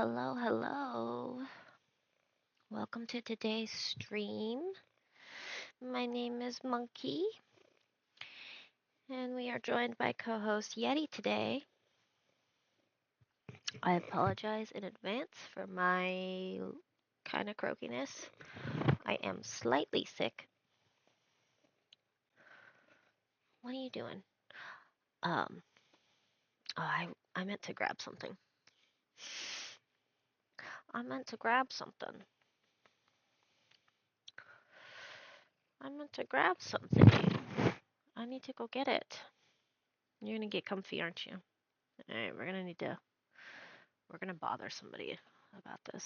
Hello, hello. Welcome to today's stream. My name is Monkey, and we are joined by co-host Yeti today. I apologize in advance for my kind of croakiness. I am slightly sick. What are you doing? Um, I meant to grab something. I meant to grab something. I meant to grab something. I need to go get it. You're gonna get comfy, aren't you? All right, we're gonna bother somebody about this.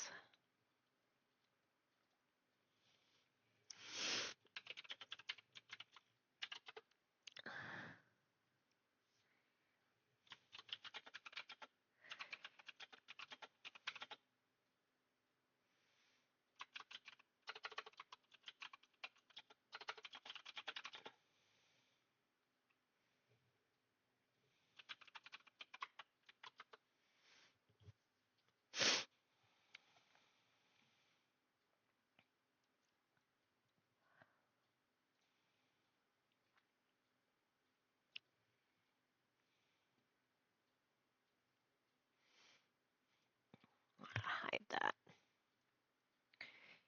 Hide that.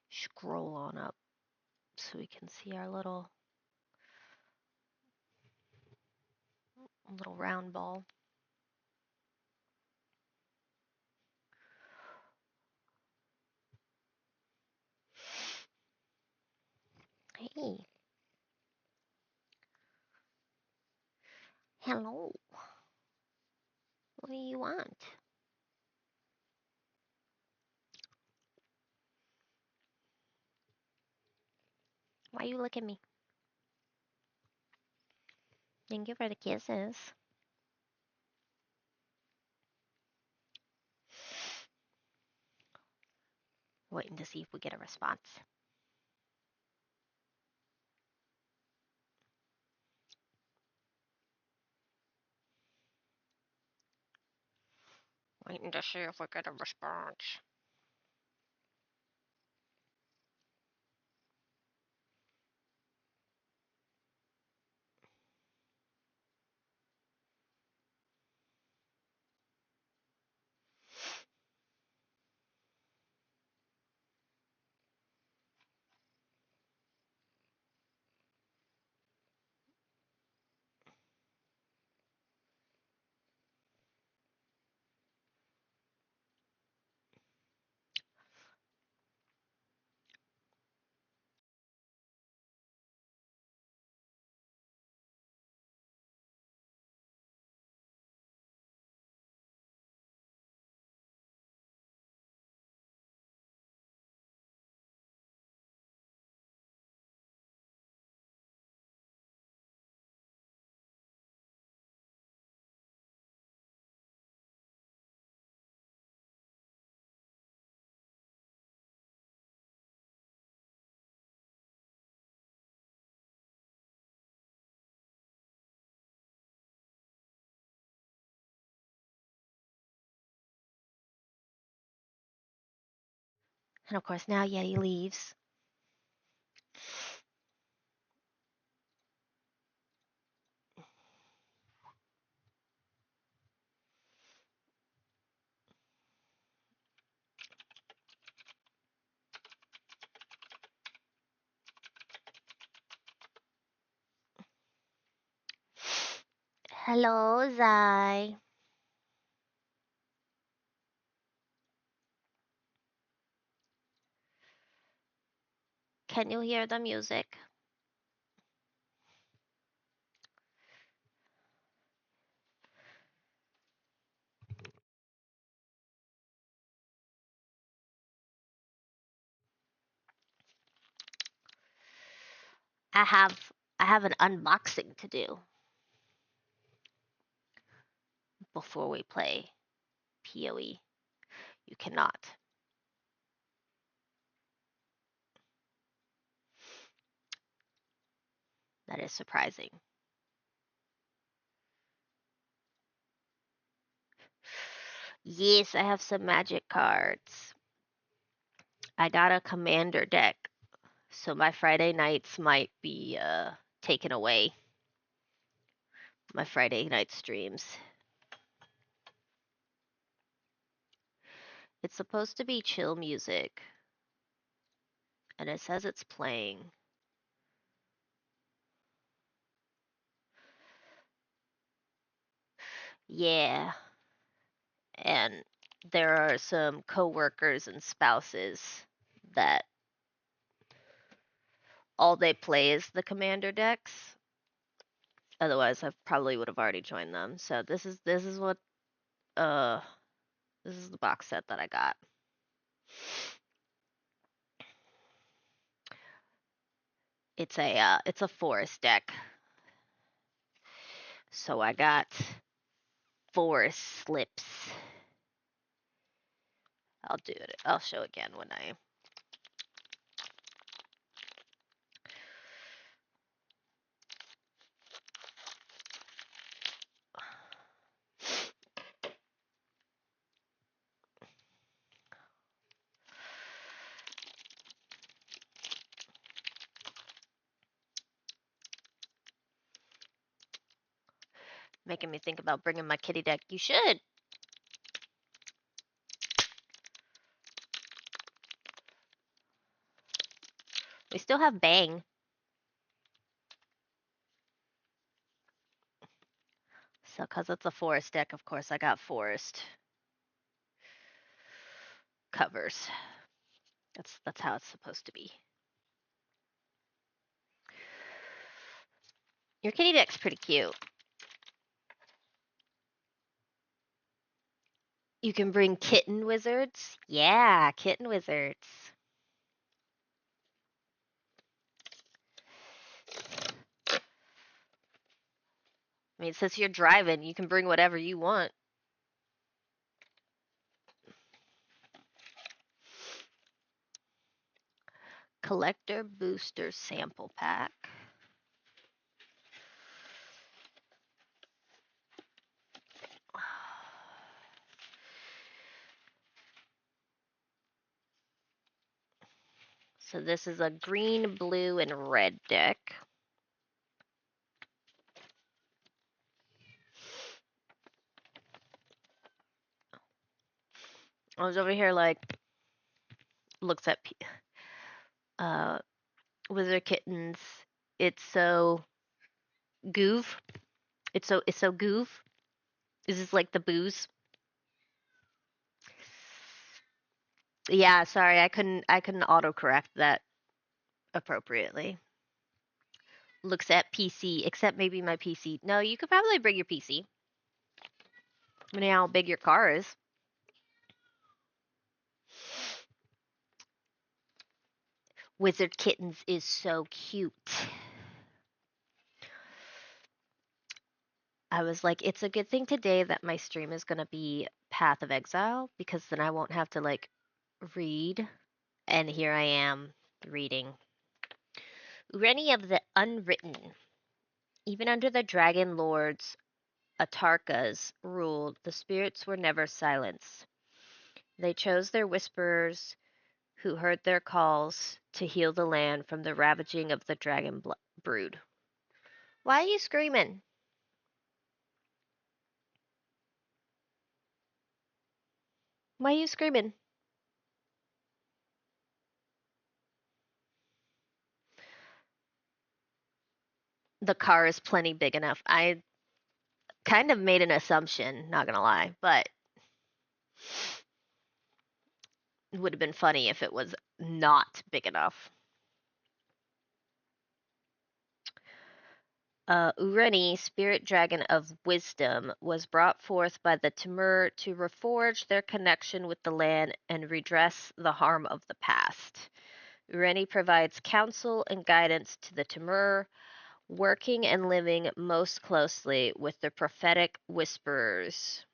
Scroll on up so we can see our little round ball. Hey. Hello. What do you want? Why you look at me? Thank you for the kisses. Waiting to see if we get a response. Waiting to see if we get a response. And of course, now Yeti leaves. Hello, Zai. Can you hear the music? I have an unboxing to do before we play PoE. You cannot. That is surprising. Yes, I have some magic cards. I got a commander deck, so my Friday nights might be taken away. My Friday night streams. It's supposed to be chill music, and it says it's playing. Yeah, and there are some coworkers and spouses that all they play is the commander decks. Otherwise, I probably would have already joined them. So this is what this is the box set that I got. It's a forest deck. So I got forest slips. I'll do it. I'll show again when I making me think about bringing my kitty deck. You should. We still have Bang. So, because it's a forest deck, of course, I got forest covers. That's how it's supposed to be. Your kitty deck's pretty cute. You can bring kitten wizards. Yeah, kitten wizards. I mean, since you're driving, you can bring whatever you want. Collector Booster Sample Pack. So this is a green, blue, and red deck. I was over here like looks at wizard kittens. It's so goof. It's so goof. Is this like the booze? Yeah, sorry, I couldn't autocorrect that appropriately. Looks at PC, except maybe my PC. No, you could probably bring your PC. Depending on how big your car is. Wizard Kittens is so cute. I was like, it's a good thing today that my stream is going to be Path of Exile because then I won't have to like read. And here I am reading. Rennie of the Unwritten. Even under the Dragon Lords Atarka's rule, the spirits were never silenced. They chose their whisperers who heard their calls to heal the land from the ravaging of the dragon brood. Why are you screaming? Why are you screaming? The car is plenty big enough. I kind of made an assumption, not gonna lie, but it would have been funny if it was not big enough. Ureni, spirit dragon of wisdom, was brought forth by the Timur to reforge their connection with the land and redress the harm of the past. Ureni provides counsel and guidance to the Timur, working and living most closely with the prophetic whisperers.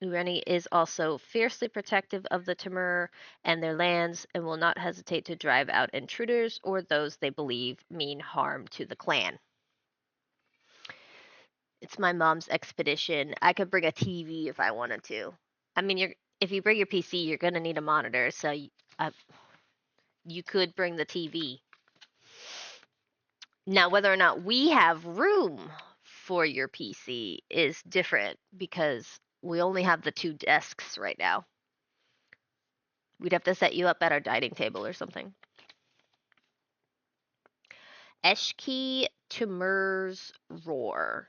Ureni is also fiercely protective of the Timur and their lands and will not hesitate to drive out intruders or those they believe mean harm to the clan. It's my mom's expedition. I could bring a TV if I wanted to. I mean, if you bring your PC, you're gonna need a monitor, so you could bring the TV. Now, whether or not we have room for your PC is different because we only have the 2 desks right now. We'd have to set you up at our dining table or something. Eshki Timur's Roar.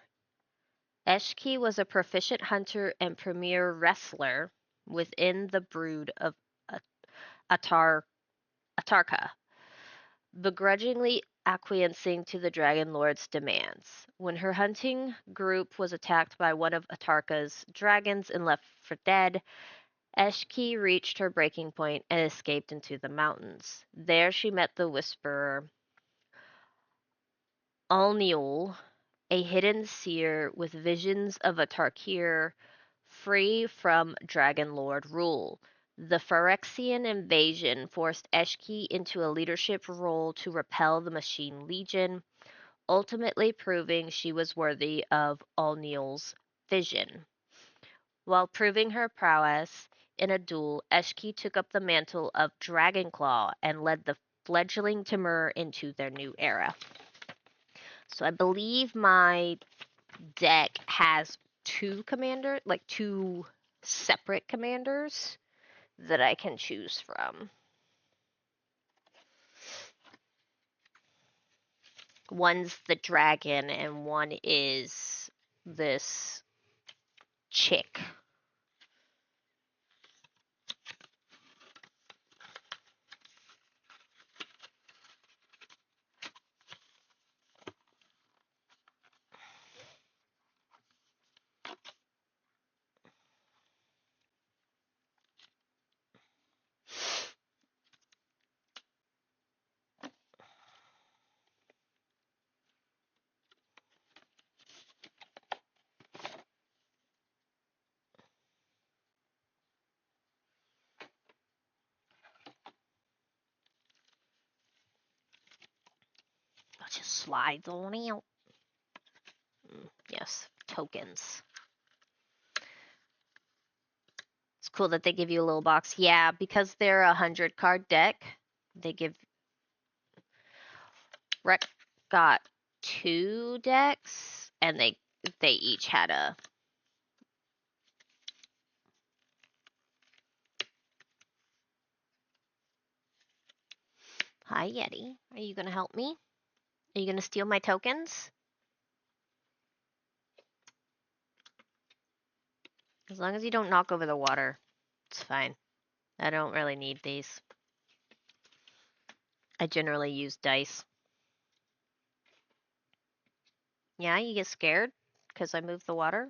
Eshki was a proficient hunter and premier wrestler within the brood of Atarka, begrudgingly acquiescing to the Dragon Lord's demands. When her hunting group was attacked by one of Atarka's dragons and left for dead, Eshki reached her breaking point and escaped into the mountains. There she met the Whisperer, Alniul, a hidden seer with visions of a Tarkir free from Dragon Lord rule. The Phyrexian invasion forced Eshki into a leadership role to repel the Machine Legion, ultimately proving she was worthy of Alniul's vision. While proving her prowess in a duel, Eshki took up the mantle of Dragonclaw and led the fledgling Timur into their new era. So I believe my deck has 2 separate commanders that I can choose from. One's the dragon and one is this chick. I'll just slide on out. Yes, tokens. It's cool that they give you a little box. Yeah, because they're a 100-card deck, they give... Rec got 2 decks, and they each had a... Hi, Yeti. Are you gonna help me? Are you gonna steal my tokens? As long as you don't knock over the water, it's fine. I don't really need these. I generally use dice. Yeah, you get scared because I move the water?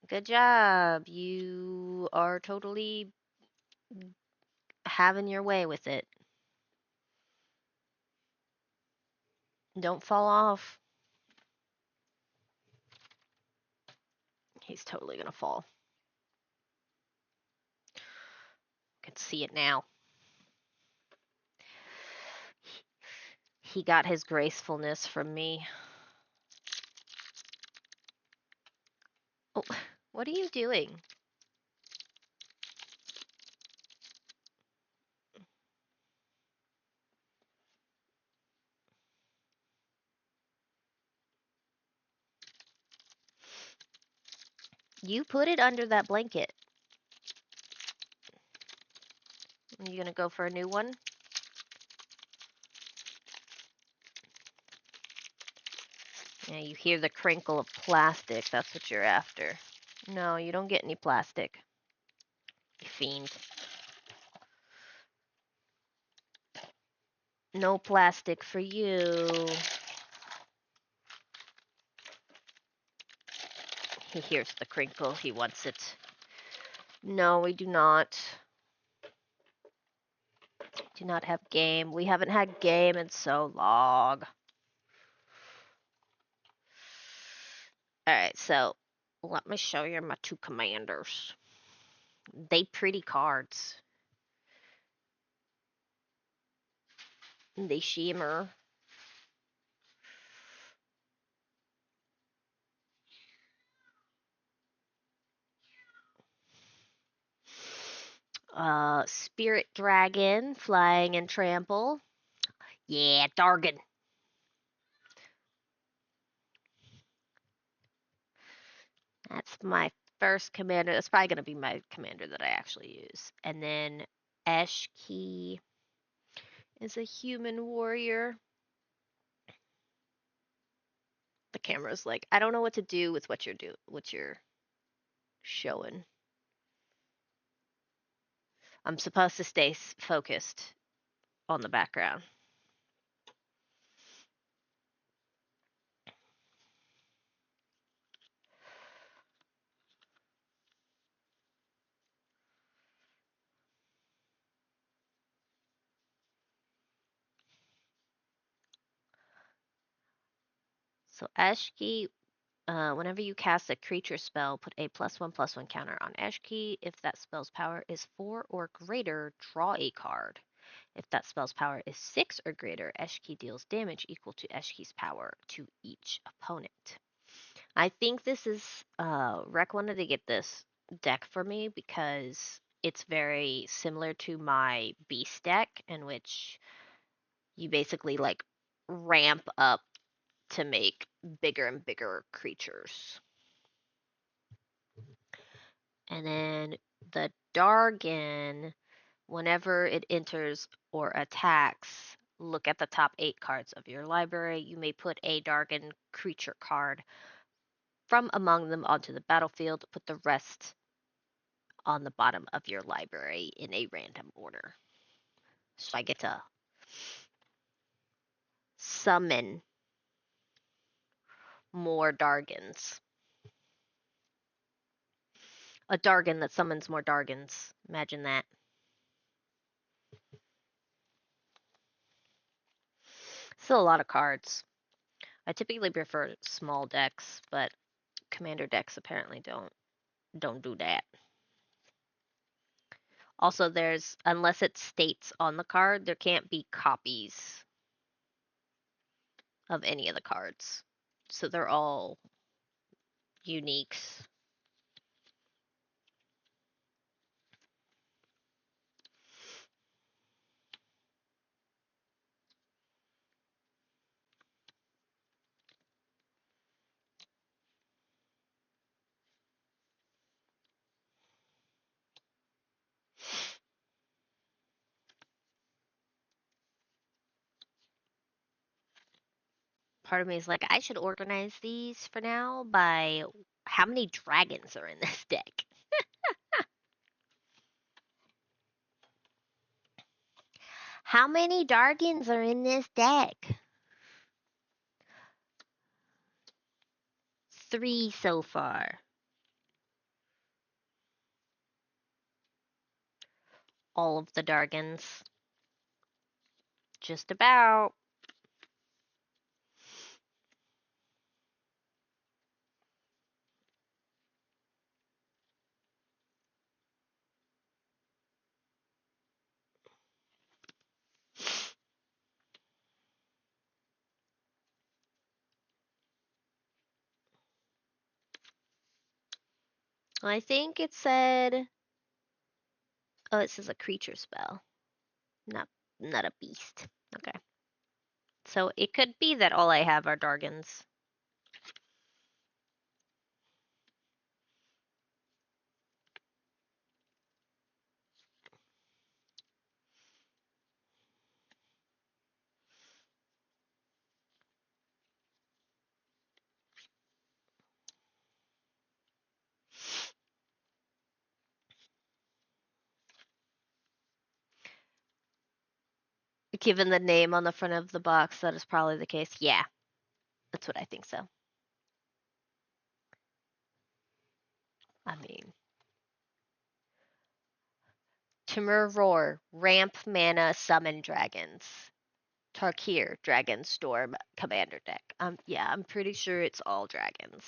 Good job. You are totally having your way with it. Don't fall off. He's totally gonna fall. Can see it now. He got his gracefulness from me. Oh, what are you doing? You put it under that blanket. Are you gonna go for a new one? Yeah, you hear the crinkle of plastic. That's what you're after. No, you don't get any plastic. You fiend. No plastic for you. He hears the crinkle. He wants it. No, we do not. Do not have game. We haven't had game in so long. Alright, so let me show you my 2 commanders. They pretty cards. They shimmer. Spirit Dragon, Flying and Trample. Yeah, Dargon. That's my first commander. That's probably going to be my commander that I actually use. And then Eshki is a human warrior. The camera's like, I don't know what to do with what you're showing. I'm supposed to stay focused on the background. So Eshki, whenever you cast a creature spell, put a +1/+1 counter on Eshki. If that spell's power is 4 or greater, draw a card. If that spell's power is 6 or greater, Eshki deals damage equal to Eshki's power to each opponent. I think this is Rec wanted to get this deck for me because it's very similar to my beast deck, in which you basically like ramp up to make bigger and bigger creatures. And then the Dargon, whenever it enters or attacks, look at the top 8 cards of your library. You may put a Dargon creature card from among them onto the battlefield. Put the rest on the bottom of your library in a random order. So I get to summon more Dargons. A Dargon that summons more Dargons. Imagine that. Still a lot of cards. I typically prefer small decks, but commander decks apparently don't do that. Also, there's, unless it states on the card, there can't be copies of any of the cards. So they're all uniques. Part of me is like, I should organize these for now by how many dragons are in this deck. How many Dargons are in this deck? 3 so far. All of the Dargons. Just about. I think it said, oh, it says a creature spell. Not a beast. Okay. So it could be that all I have are Dargons. Given the name on the front of the box, that is probably the case. Yeah, that's what I think so. I mean, Timur Roar, Ramp Mana, Summon Dragons. Tarkir, Dragon Storm, Commander deck. Yeah, I'm pretty sure it's all dragons.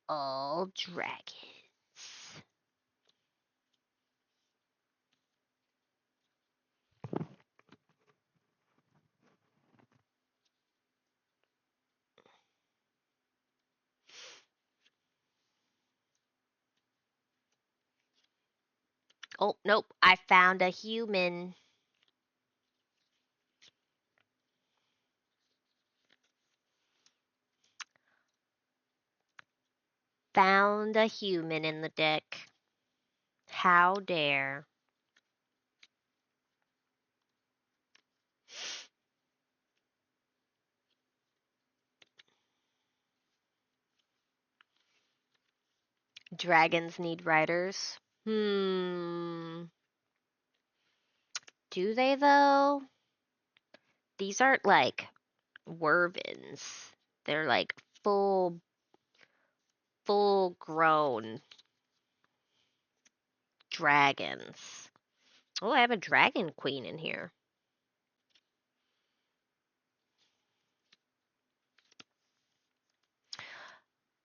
All dragons. Oh, nope. I found a human. Found a human in the deck. How dare. Dragons need riders. Do they though? These aren't like Wervins. They're like full grown dragons. Oh, I have a dragon queen in here.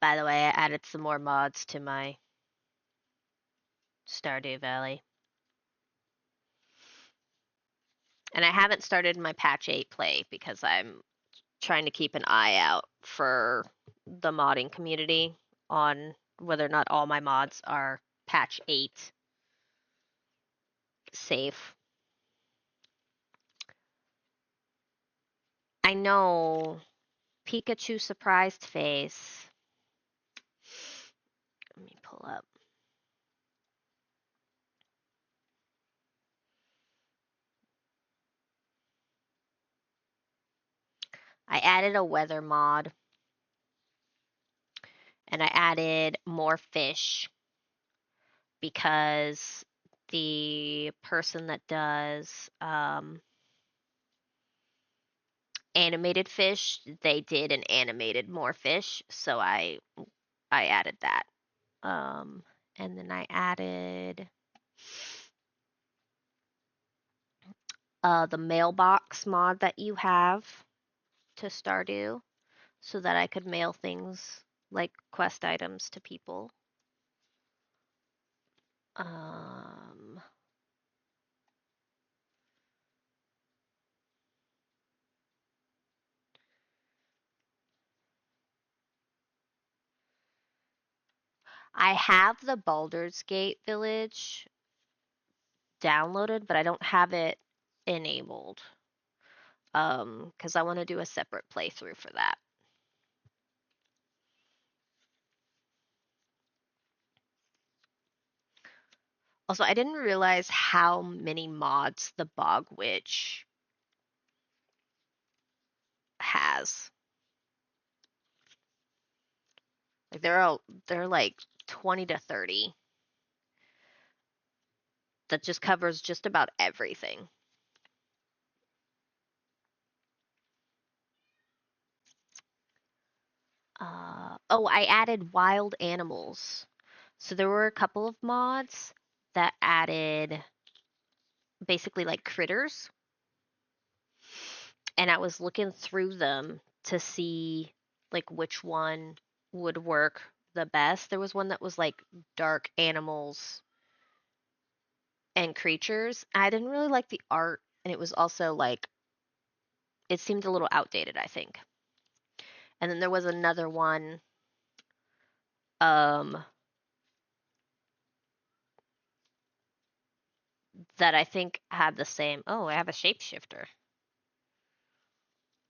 By the way, I added some more mods to my Stardew Valley. And I haven't started my patch 8 play because I'm trying to keep an eye out for the modding community on whether or not all my mods are patch 8 safe. I know. Pikachu surprised face. Let me pull up. I added a weather mod. And I added more fish because the person that does animated fish, they did an animated more fish, so I added that. And then I added the mailbox mod that you have to Stardew so that I could mail things like quest items to people. I have the Baldur's Gate village downloaded, but I don't have it enabled. Because I want to do a separate playthrough for that. Also, I didn't realize how many mods the Bog Witch has. Like they're like 20 to 30. That just covers just about everything. Oh, I added wild animals. So there were a couple of mods that added basically like critters. And I was looking through them to see like which one would work the best. There was one that was like dark animals and creatures. I didn't really like the art, and it was also like it seemed a little outdated, I think. And then there was another one um that I think had the same. Oh, I have a shapeshifter.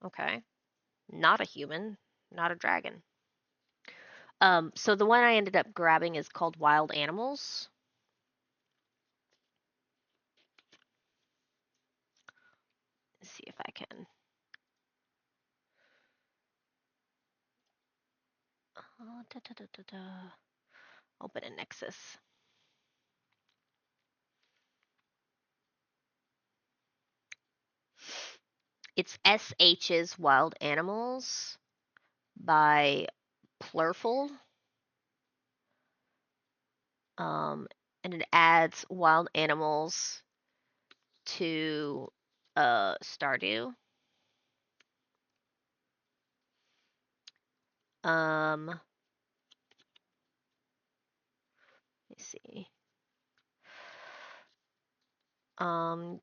Okay. Not a human, not a dragon. So the one I ended up grabbing is called Wild Animals. Let's see if I can. Open a Nexus. It's SH's Wild Animals by Plurful. And it adds wild animals to Stardew. Let me see. Um,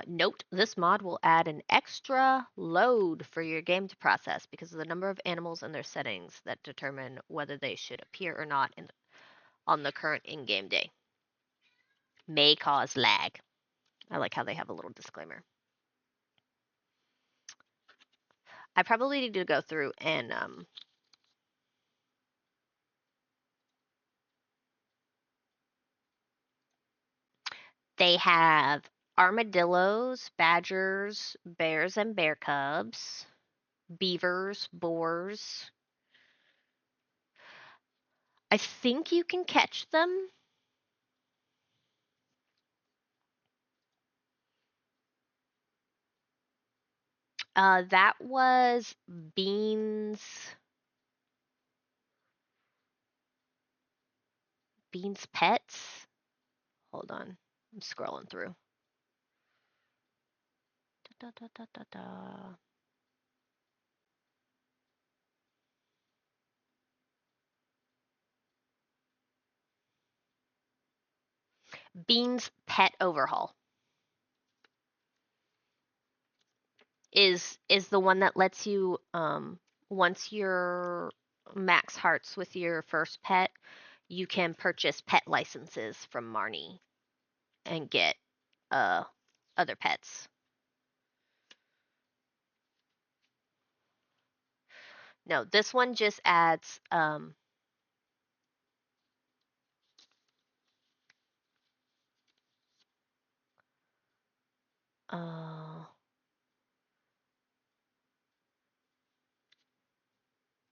Note, this mod will add an extra load for your game to process because of the number of animals and their settings that determine whether they should appear or not on the current in-game day. May cause lag. I like how they have a little disclaimer. I probably need to go through and they have armadillos, badgers, bears and bear cubs, beavers, boars. I think you can catch them. That was Beans. Beans Pets. Hold on, I'm scrolling through. Da, da, da, da, da. Beans Pet Overhaul is the one that lets you once you're max hearts with your first pet, you can purchase pet licenses from Marnie and get other pets. No, this one just adds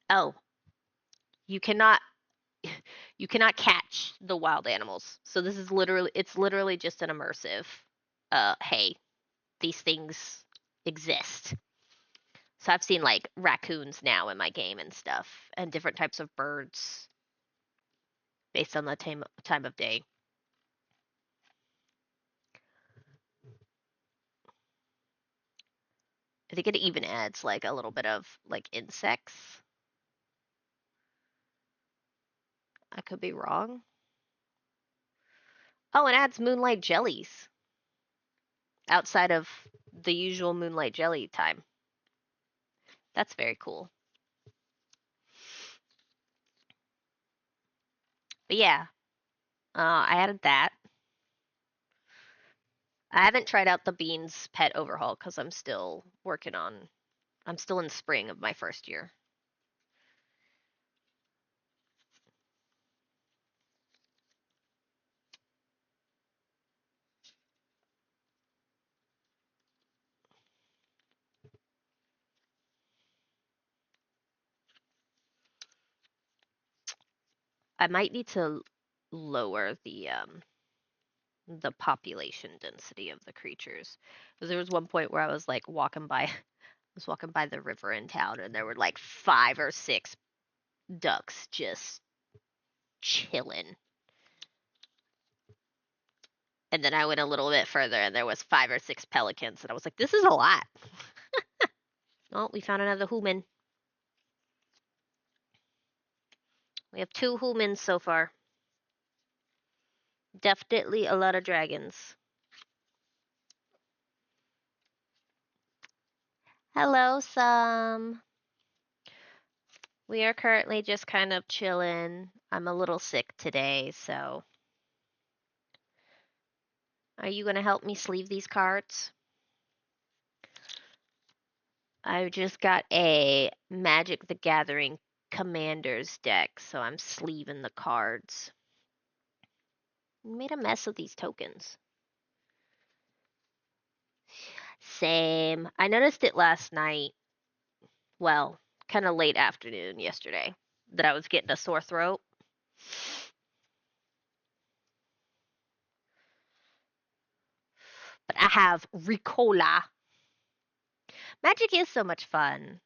oh, you cannot you cannot catch the wild animals. So this is literally just an immersive hey, these things exist. So I've seen like raccoons now in my game and stuff, and different types of birds based on the time of day. I think it even adds like a little bit of like insects. I could be wrong. Oh, it adds moonlight jellies outside of the usual moonlight jelly time. That's very cool. But yeah, I added that. I haven't tried out the Beans Pet Overhaul because I'm still I'm still in spring of my first year. I might need to lower the population density of the creatures. Because there was one point where I was like walking by I was walking by the river in town and there were like 5 or 6 ducks just chilling. And then I went a little bit further and there was 5 or 6 pelicans and I was like, this is a lot. Oh, we found another human. We have 2 humans so far. Definitely a lot of dragons. Hello, Sam. We are currently just kind of chilling. I'm a little sick today, so. Are you going to help me sleeve these cards? I just got a Magic the Gathering Commanders deck, so I'm sleeving the cards. Made a mess of these tokens. Same. I noticed it last night. Well, kind of late afternoon yesterday that I was getting a sore throat. But I have Ricola. Magic is so much fun.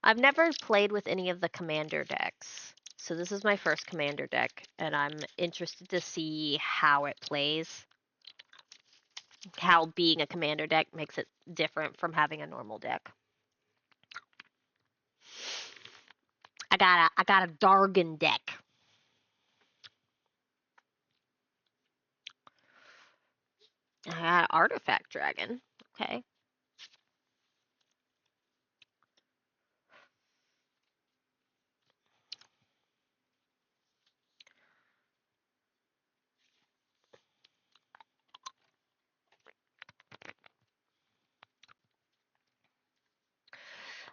I've never played with any of the commander decks. So this is my first commander deck, and I'm interested to see how it plays. How being a commander deck makes it different from having a normal deck. I got a Dargon deck. Artifact dragon. Okay.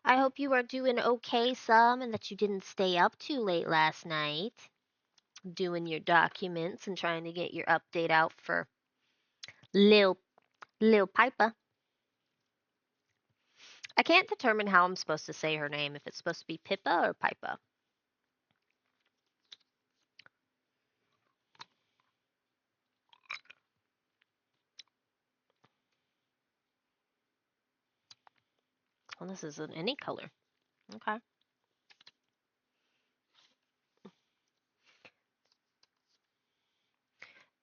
I hope you are doing okay, some, and that you didn't stay up too late last night doing your documents and trying to get your update out for Lil Lil Piper. I can't determine how I'm supposed to say her name, if it's supposed to be Pippa or Pipa. Well, this isn't any color. Okay.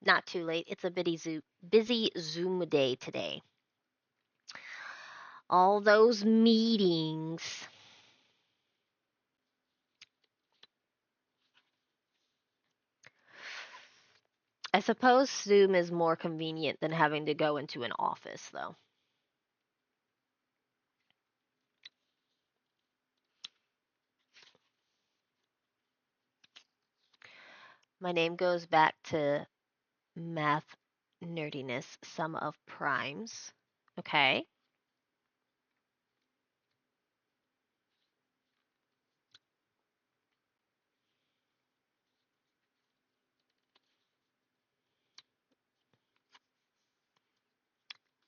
Not too late. It's a busy Zoom day today. All those meetings. I suppose Zoom is more convenient than having to go into an office, though. My name goes back to math nerdiness, sum of primes. Okay.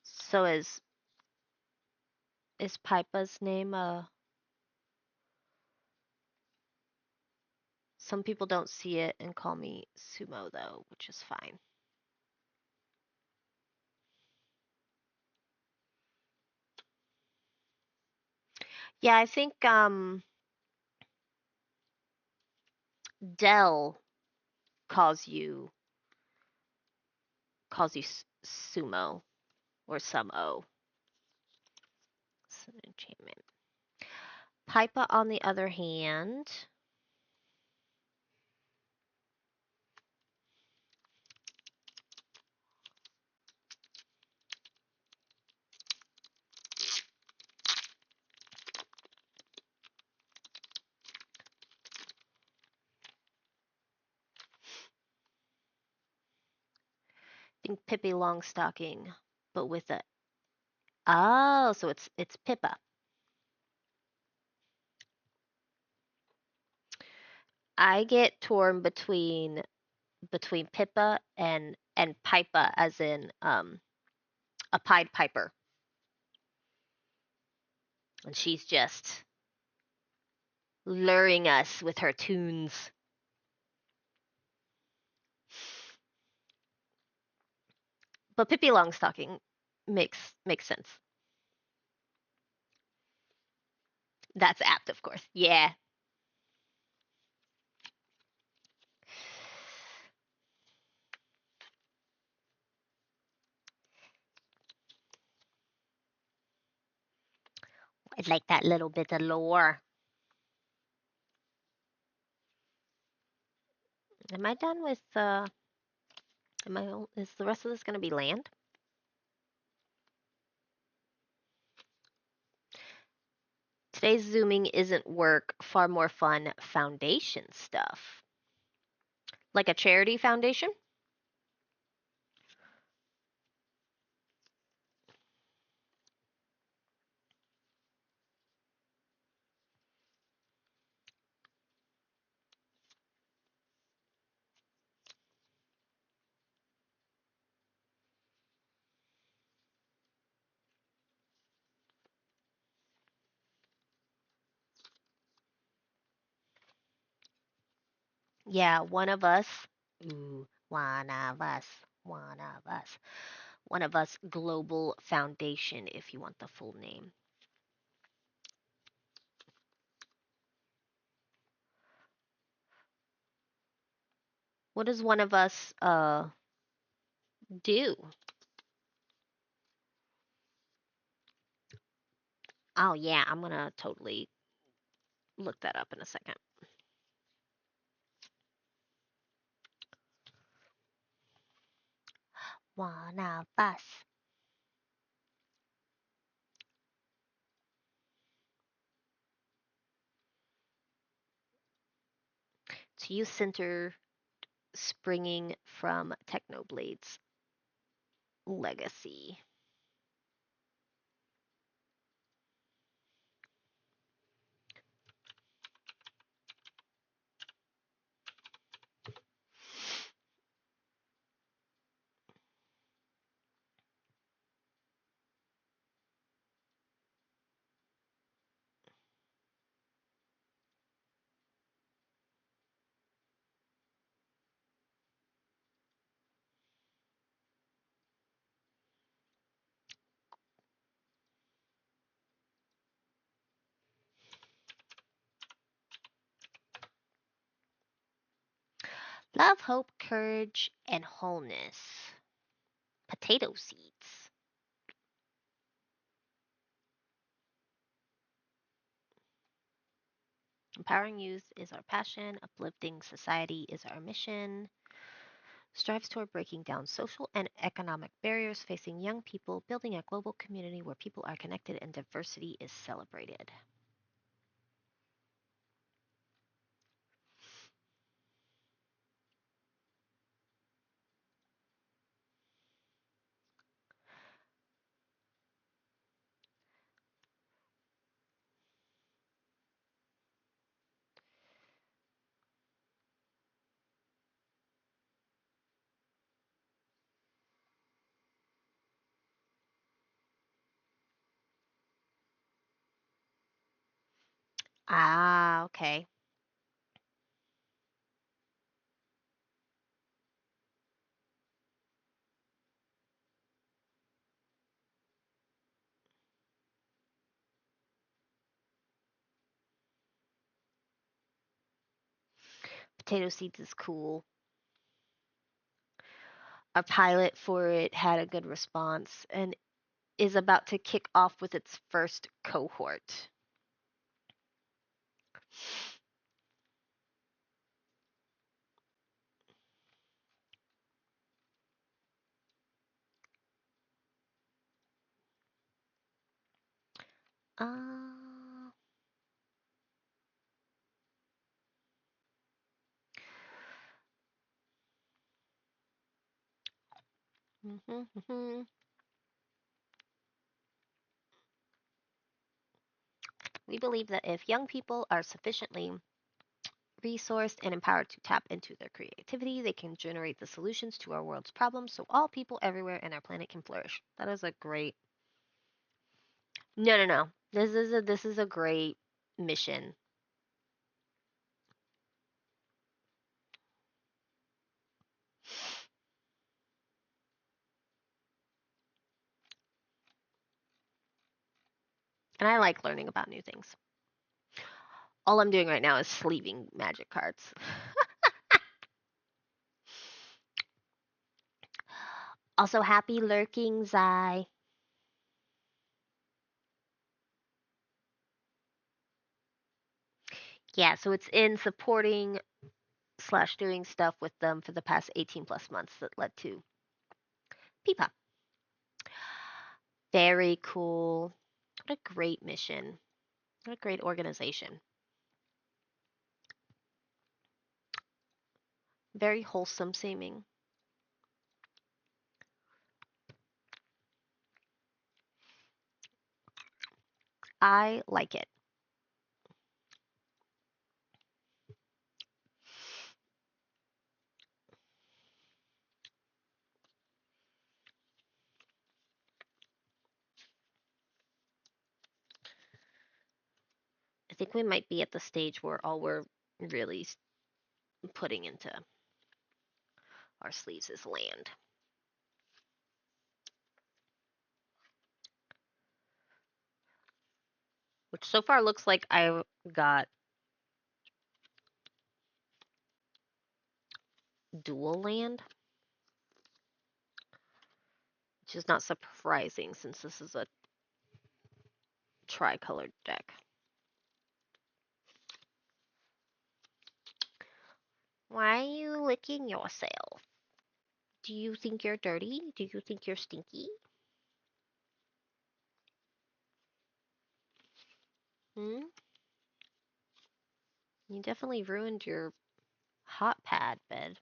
So is Pipa's name some people don't see it and call me Sumo though, which is fine. Yeah, I think Dell calls you Sumo or some O. It's an enchantment. Pipa, on the other hand, I think Pippi Longstocking, but with a oh, so it's Pippa. I get torn between Pippa and Pipa, as in a Pied Piper, and she's just luring us with her tunes. But Pippi Longstocking makes sense. That's apt, of course. Yeah. I'd like that little bit of lore. Am I done with is the rest of this gonna be land? Today's zooming isn't work, far more fun foundation stuff. Like a charity foundation? Yeah, one of us. Ooh, one of us. One of us. One of us Global Foundation, if you want the full name. What does one of us do? Oh yeah, I'm gonna totally look that up in a second. wanna bus. To use center springing from Technoblade's legacy. Love, hope, courage, and wholeness. Potato seeds. Empowering youth is our passion. Uplifting society is our mission. Strives toward breaking down social and economic barriers facing young people, building a global community where people are connected and diversity is celebrated. Ah, okay. Potato seeds is cool. Our pilot for it had a good response and is about to kick off with its first cohort. Uh, mhm, mhm. We believe that if young people are sufficiently resourced and empowered to tap into their creativity, they can generate the solutions to our world's problems so all people everywhere in our planet can flourish. That is a great. No, no, no. This is a great mission. And I like learning about new things. All I'm doing right now is sleeving magic cards. Also, happy lurking, Zai. Yeah, so it's in supporting slash doing stuff with them for the past 18 plus months that led to Peepa. Very cool. What a great mission. What a great organization. Very wholesome seeming. I like it. I think we might be at the stage where all we're really putting into our sleeves is land. Which so far looks like I got dual land, which is not surprising since this is a tricolored deck. Why are you licking yourself? Do you think you're dirty? Do you think you're stinky? Hmm? You definitely ruined your hot pad bed.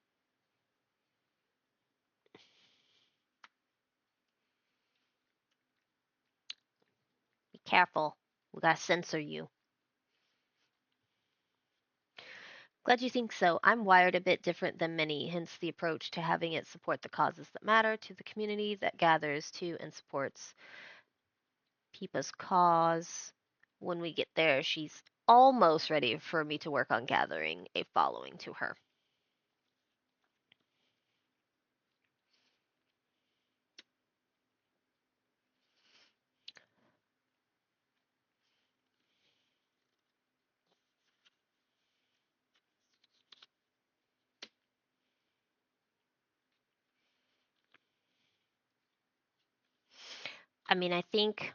Be careful. We gotta censor you. Glad you think so. I'm wired a bit different than many, hence the approach to having it support the causes that matter to the community that gathers to and supports Peepa's cause. When we get there, she's almost ready for me to work on gathering a following to her. I mean, I think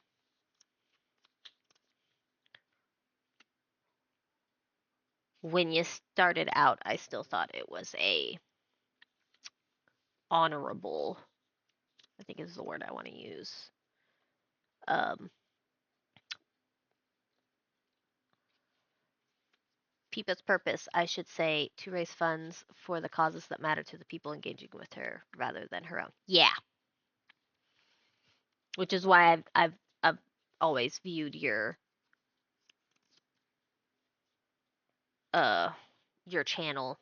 when you started out, I still thought it was a honorable, I think is the word I want to use. Peepa's purpose, I should say, to raise funds for the causes that matter to the people engaging with her rather than her own. Yeah, which is why I've always viewed uh your channel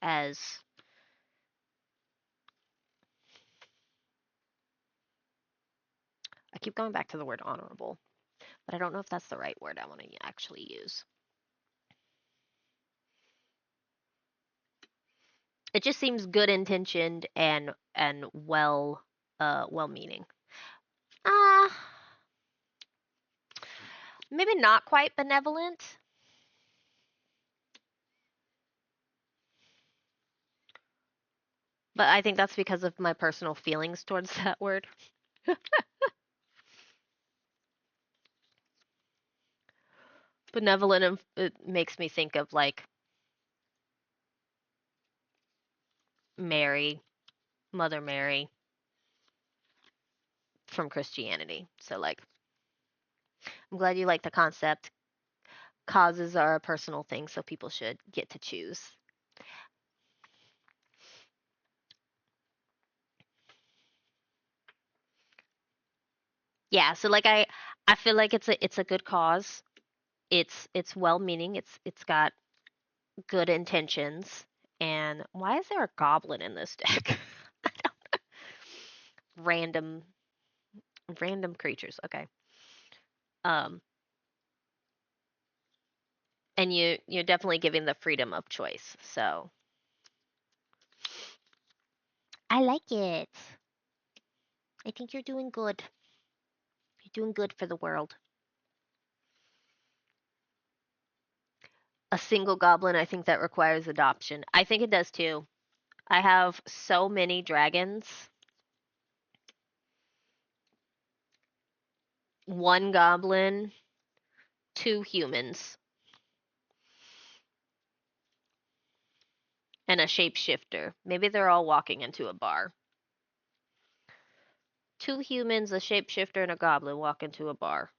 as I keep going back to the word honorable, but I don't know if that's the right word I want to actually use. It just seems good intentioned and well meaning. Uh maybe not quite benevolent. But I think that's because of my personal feelings towards that word. Benevolent, it makes me think of like Mary, Mother Mary from Christianity. So like, I'm glad you like the concept. Causes are a personal thing, so people should get to choose. Yeah, so like I feel like it's a good cause. It's well meaning. It's got good intentions. And why is there a goblin in this deck? random random creatures. Okay. Um and you're definitely giving the freedom of choice. So I like it. I think you're doing good. You're doing good for the world. A single goblin, I think that requires adoption. I think it does too. I have so many dragons. One goblin, two humans, and a shapeshifter. Maybe they're all walking into a bar. Two humans, a shapeshifter, and a goblin walk into a bar.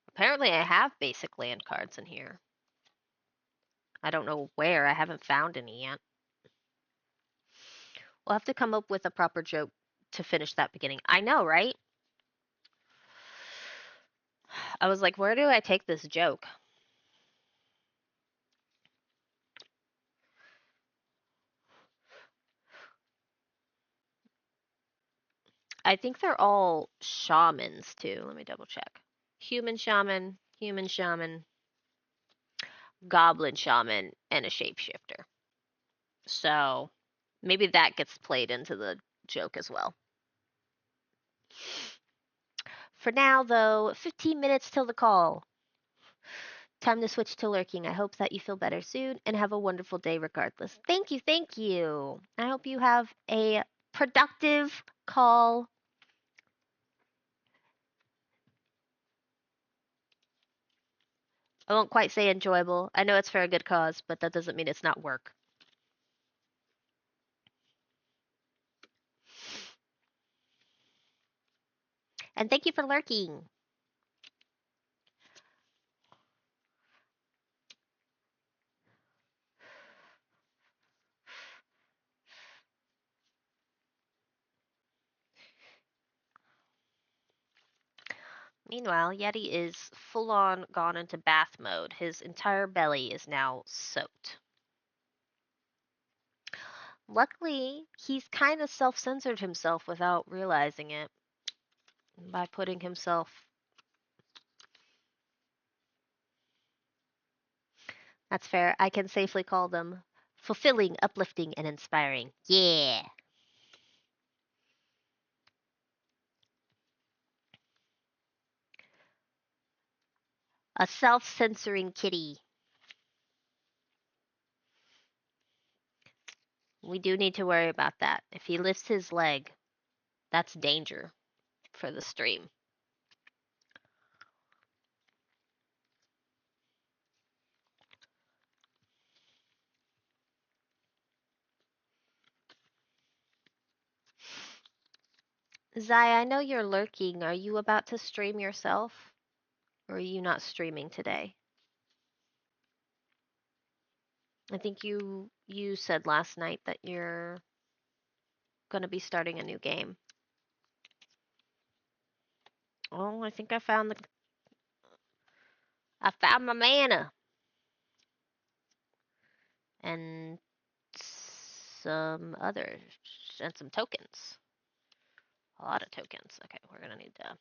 Apparently, I have basic land cards in here. I don't know where. I haven't found any yet. We'll have to come up with a proper joke to finish that beginning. I know, right? I was like, where do I take this joke? I think they're all shamans too. Let me double check. Human shaman, goblin shaman, and a shapeshifter. So maybe that gets played into the joke as well. For now, though, 15 minutes till the call. Time to switch to lurking. I hope that you feel better soon and have a wonderful day regardless. Thank you, thank you. I hope you have a productive call. I won't quite say enjoyable. I know it's for a good cause, but that doesn't mean it's not work. And thank you for lurking. Meanwhile, Yeti is full on gone into bath mode. His entire belly is now soaked. Luckily, he's kind of self censored himself without realizing it by putting himself. That's fair. I can safely call them fulfilling, uplifting, and inspiring. Yeah. A self censoring kitty. We do need to worry about that. If he lifts his leg, that's danger for the stream. Zaya, I know you're lurking. Are you about to stream yourself? Or are you not streaming today? I think you said last night that you're gonna be starting a new game. Oh, I think I found my mana. And some others and some tokens. A lot of tokens. Okay, we're gonna need to.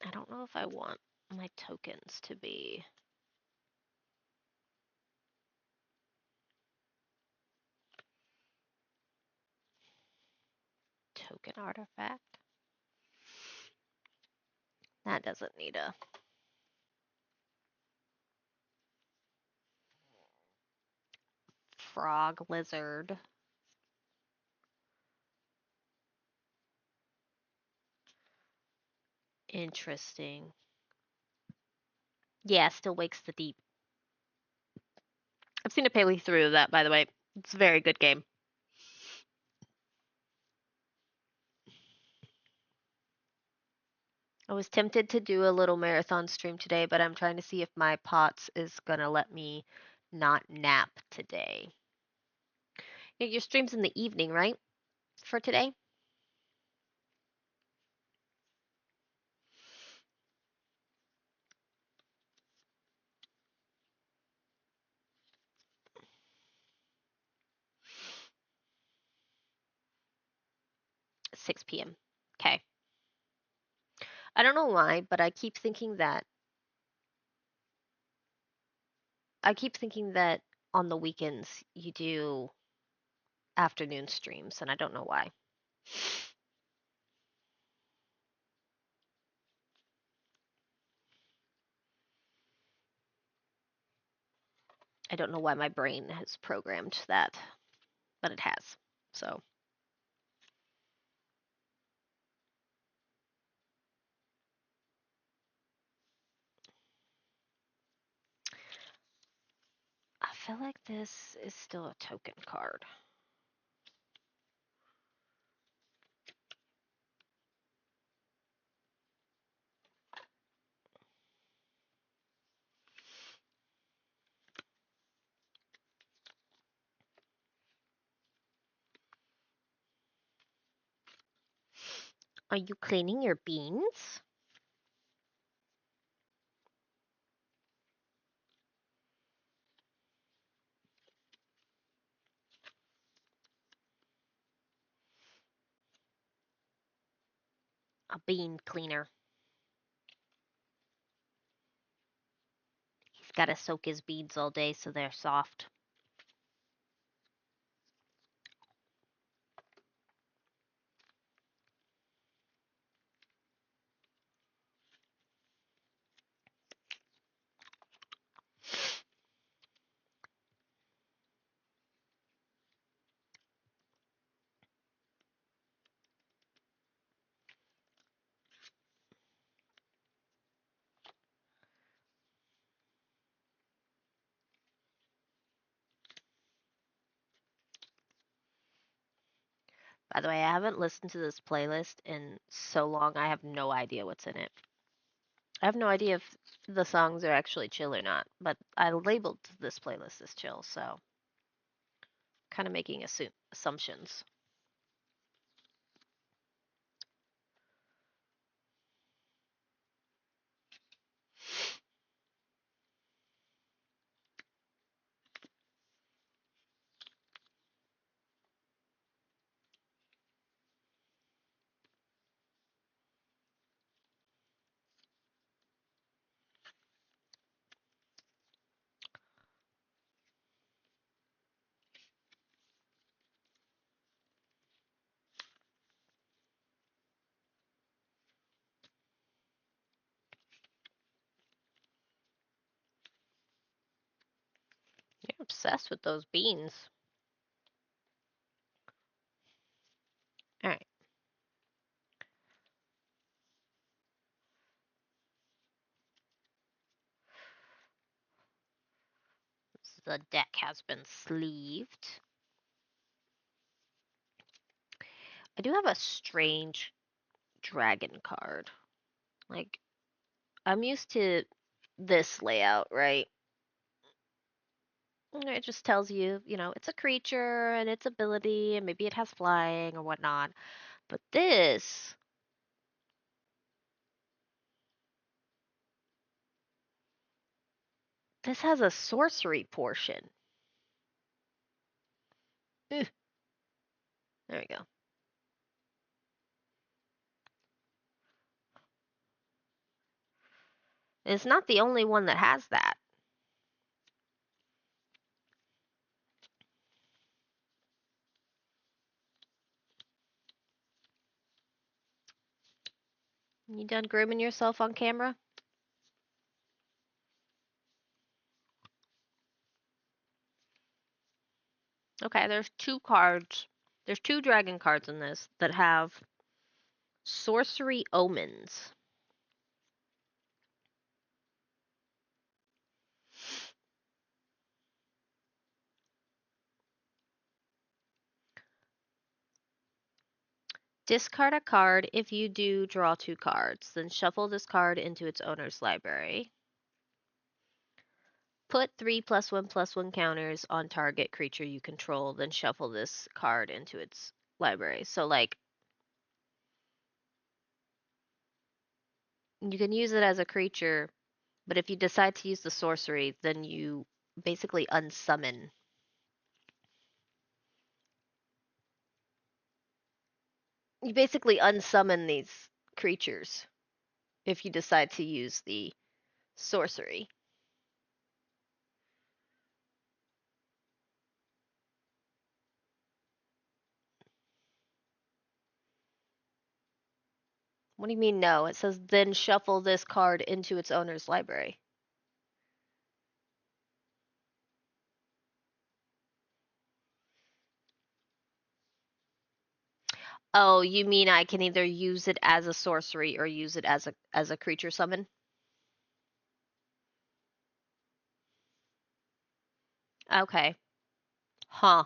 I don't know if I want my tokens to be. Token artifact. That doesn't need a. Frog lizard. Interesting. Yeah, still wakes the deep. I've seen a playthrough through that, by the way. It's a very good game. I was tempted to do a little marathon stream today, but I'm trying to see if my POTS is gonna let me not nap today. Your stream's in the evening, right? For today? 6 p.m. Okay. I don't know why, but I keep thinking that on the weekends you do afternoon streams, and I don't know why. I don't know why my brain has programmed that, but it has. So I feel like this is still a token card. Are you cleaning your beans? A bean cleaner. He's Gotta soak his beads all day so they're soft. By the way, I haven't listened to this playlist in so long, I have no idea what's in it. I have no idea if the songs are actually chill or not, but I labeled this playlist as chill, so kind of making assumptions. You're obsessed with those beans. All right. The deck has been sleeved. I do have a strange dragon card. Like, I'm used to this layout, right? It just tells you, it's a creature and its ability, and maybe it has flying or whatnot. But this has a sorcery portion. Ugh. There we go. It's not the only one that has that. You done grooming yourself on camera? Okay, there's two cards. There's two dragon cards in this that have sorcery omens. Discard a card. If you do, draw two cards. Then shuffle this card into its owner's library. Put 3+1/+1 counters on target creature you control, then shuffle this card into its library. So, like, you can use it as a creature, but if you decide to use the sorcery, then you basically unsummon. You basically unsummon these creatures if you decide to use the sorcery. What do you mean no? It says then shuffle this card into its owner's library. Oh, you mean I can either use it as a sorcery or use it as a creature summon? Okay. Huh.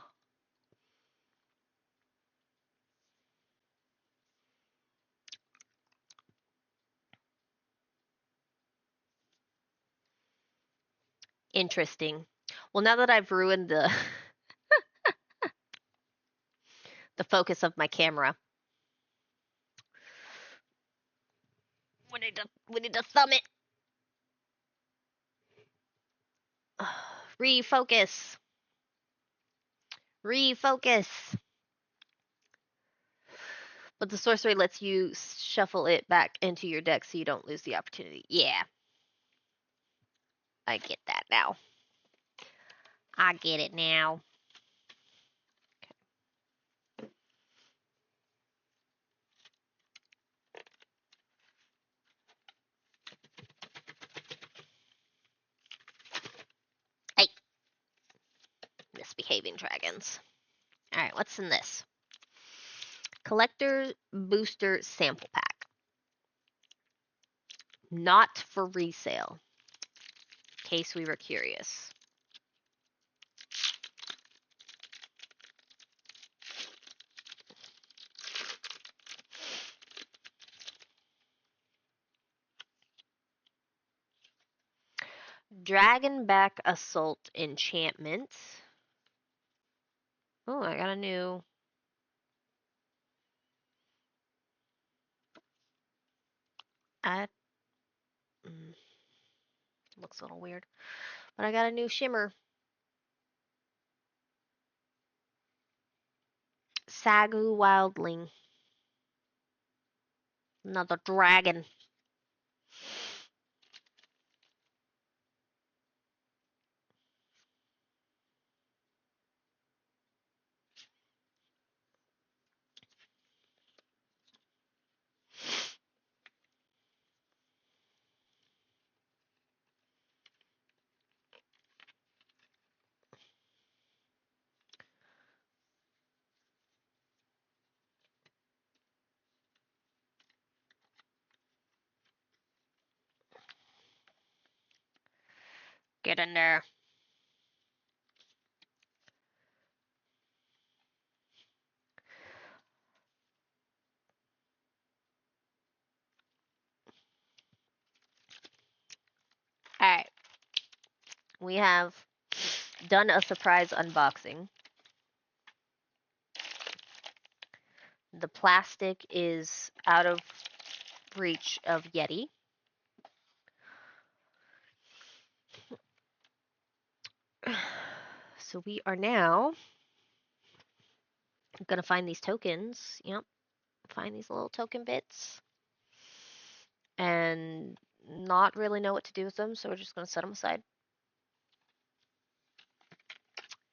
Interesting. Well, now that I've ruined the the focus of my camera, we need to thumb it. Refocus. Refocus. But the sorcery lets you shuffle it back into your deck so you don't lose the opportunity. Yeah. I get that now. I get it now. Hey. Misbehaving dragons. Alright, what's in this? Collector Booster Sample Pack. Not for resale. In case we were curious. Dragonback Assault Enchantment. Oh, I got a new... Looks a little weird. But I got a new shimmer. Sagu Wildling. Another dragon. Get in there. Alright. We have done a surprise unboxing. The plastic is out of reach of Yeti. So we are now gonna find these tokens. Yep. Find these little token bits. And not really know what to do with them, so we're just gonna set them aside.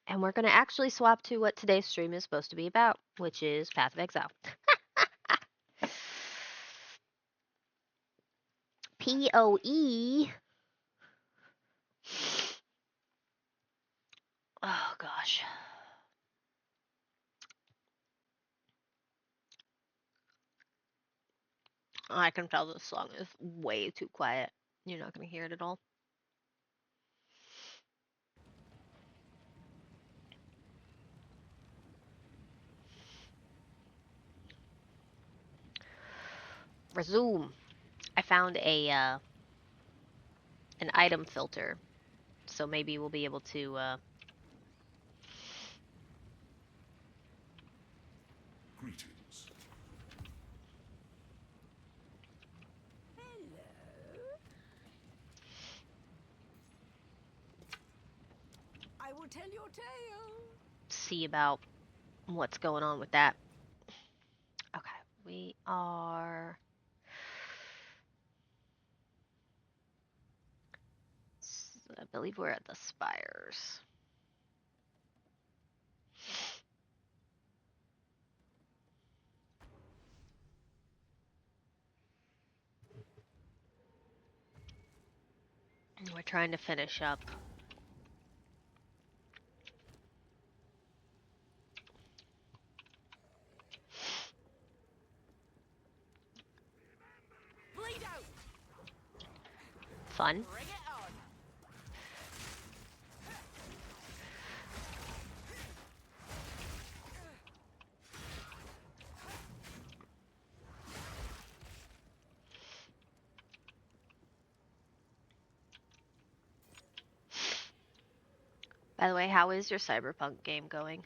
And we're gonna actually swap to what today's stream is supposed to be about, which is Path of Exile. PoE. Oh gosh. I can tell this song is way too quiet. You're not gonna hear it at all. Resume. I found a an item filter, so maybe we'll be able to Greetings. Hello. I will tell your tale. see about what's going on with that. Okay, we are... I believe we're at the spires. We're trying to finish up. Bleed out. Fun. Bring it on. By the way, how is your Cyberpunk game going?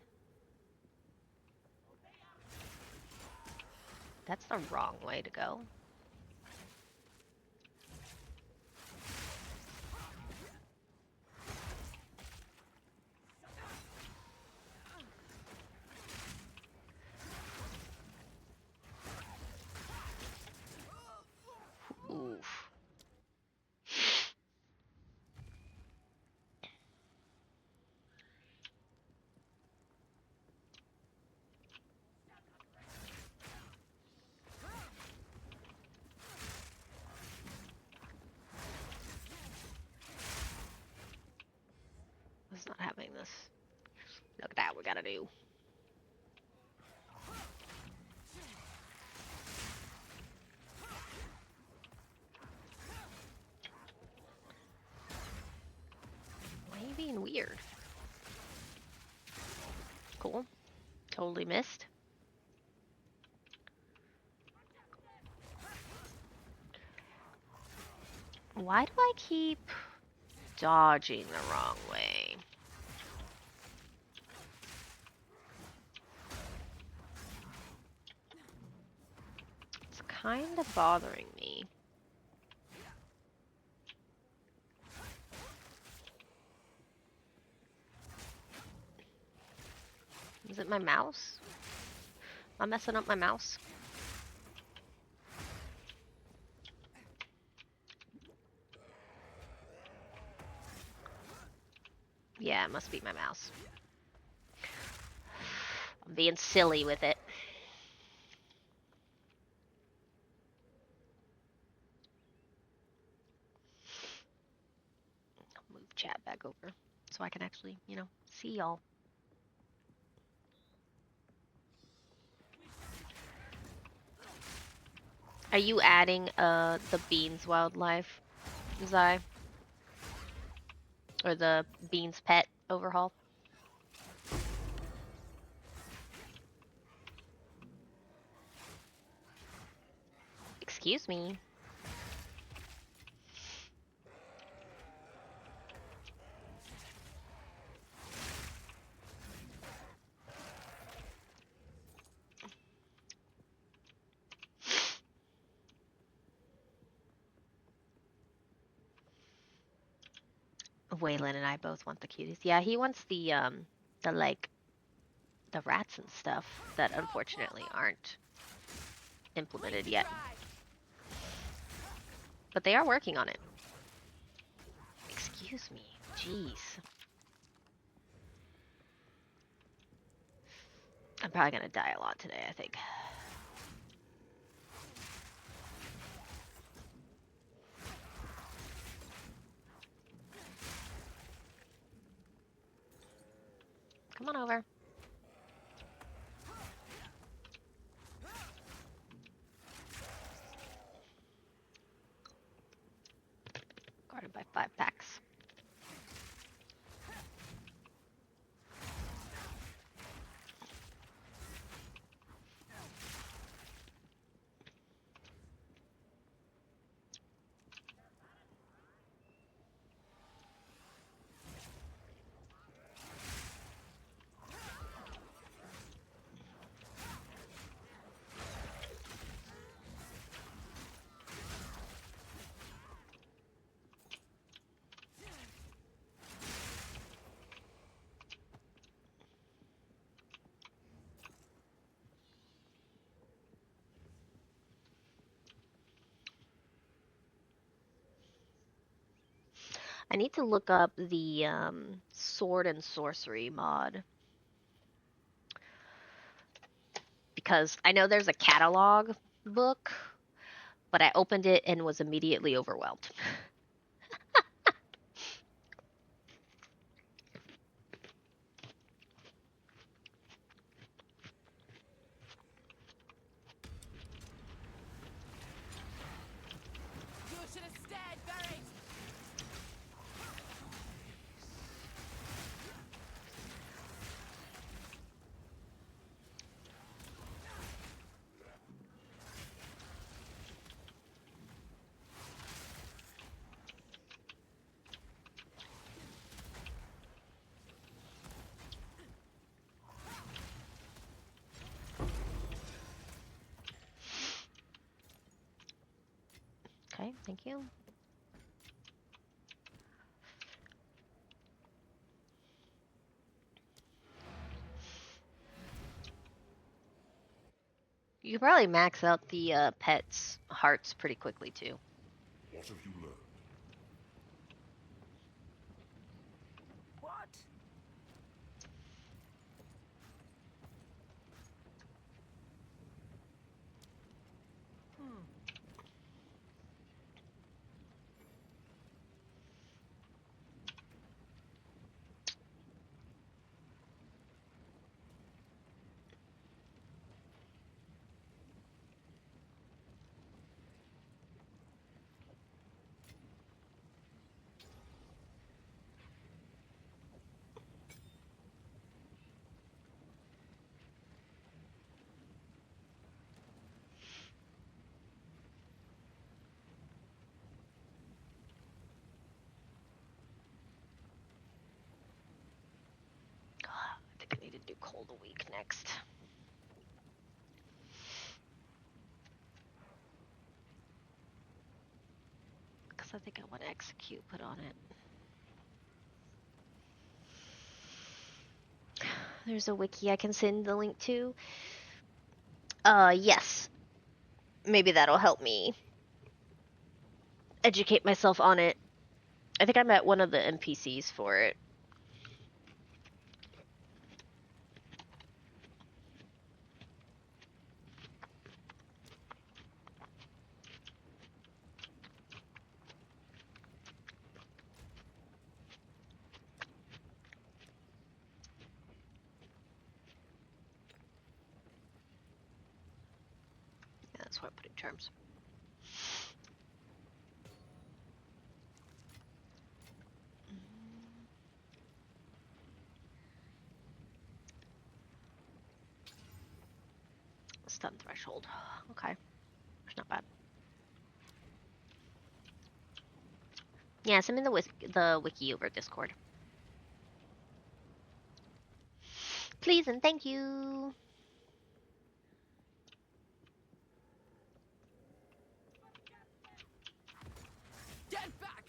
That's the wrong way to go. Oof. goodness. Look at that, we gotta do. Why are you being weird? Cool. Totally missed. Why do I keep dodging the wrong way? It's kind of bothering me. Is it my mouse? Am I messing up my mouse? Yeah, it must be my mouse. I'm being silly with it. Move chat back over so I can actually, see y'all. Are you adding the beans wildlife, Zai? Or the beans pet overhaul? Excuse me. Waylon and I both want the cuties. Yeah, he wants like the rats and stuff that unfortunately aren't implemented yet. But they are working on it. Excuse me. Jeez. I'm probably gonna die a lot today, I think. Come on over. Guarded by 5 packs. I need to look up the sword and sorcery mod. Because I know there's a catalog book, but I opened it and was immediately overwhelmed. You should have stared, Barry. Okay, thank you. You can probably max out the pets' hearts pretty quickly too. What have you learned? What? do Cold a Week next. Because I think I want to execute put on it. There's a wiki I can send the link to. Yes. Maybe that'll help me educate myself on it. I think I met one of the NPCs for it. Yeah, that's why I put in terms. Stun threshold. Okay. It's not bad. Yeah, send me the wiki over Discord. Please and thank you. Get back!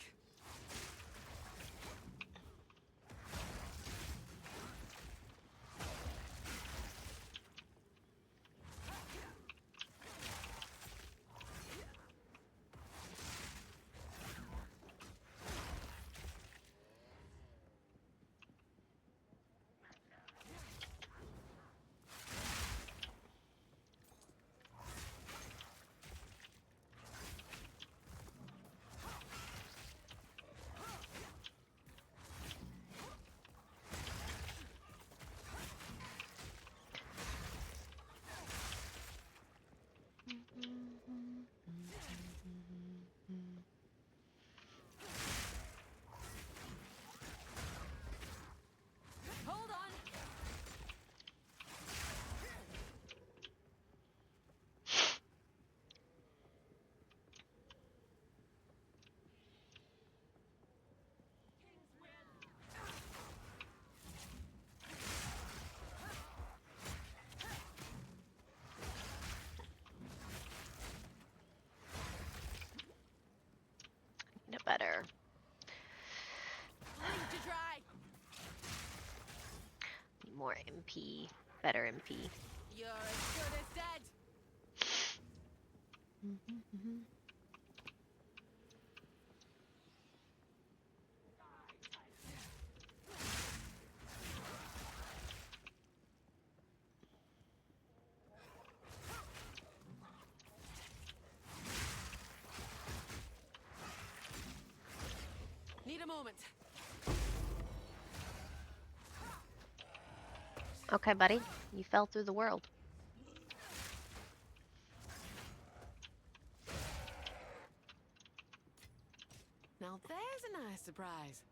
Hold on! Need a better. Bleed to dry! Need more MP. Better MP. You're as good as dead! Need a moment. Okay, buddy. You fell through the world. Now there's a nice surprise.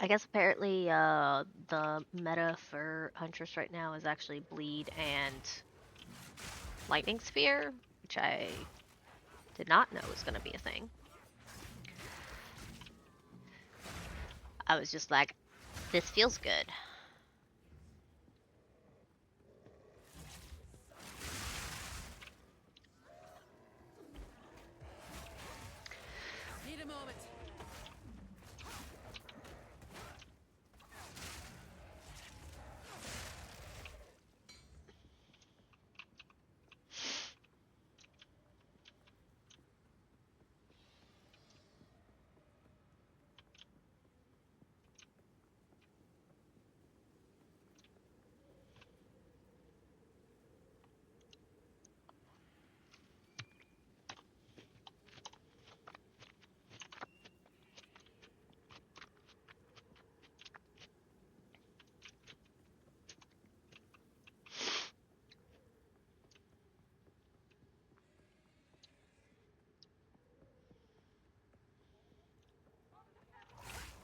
guess apparently the meta for Huntress right now is actually bleed and lightning sphere, which I did not know was gonna be a thing. I was just like, this feels good. Need a moment.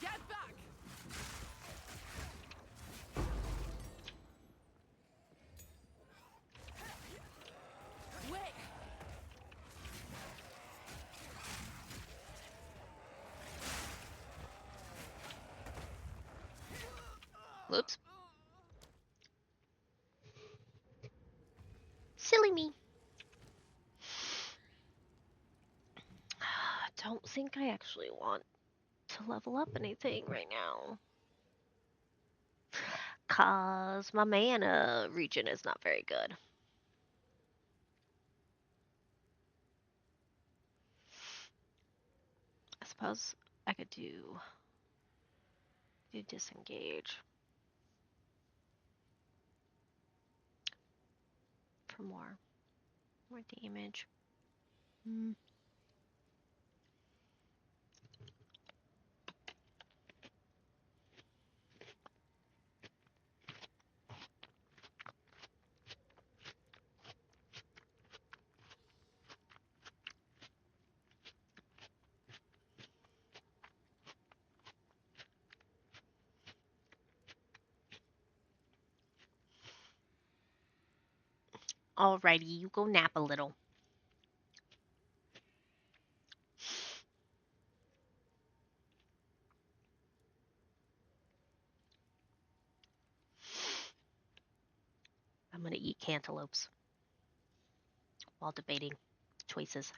Get back! Wait! Whoops. Silly me. I don't think I actually want to level up anything right now. Cause my mana regen is not very good. I suppose I could do disengage for more damage. Alrighty, you go nap a little. I'm gonna eat cantaloupes while debating choices.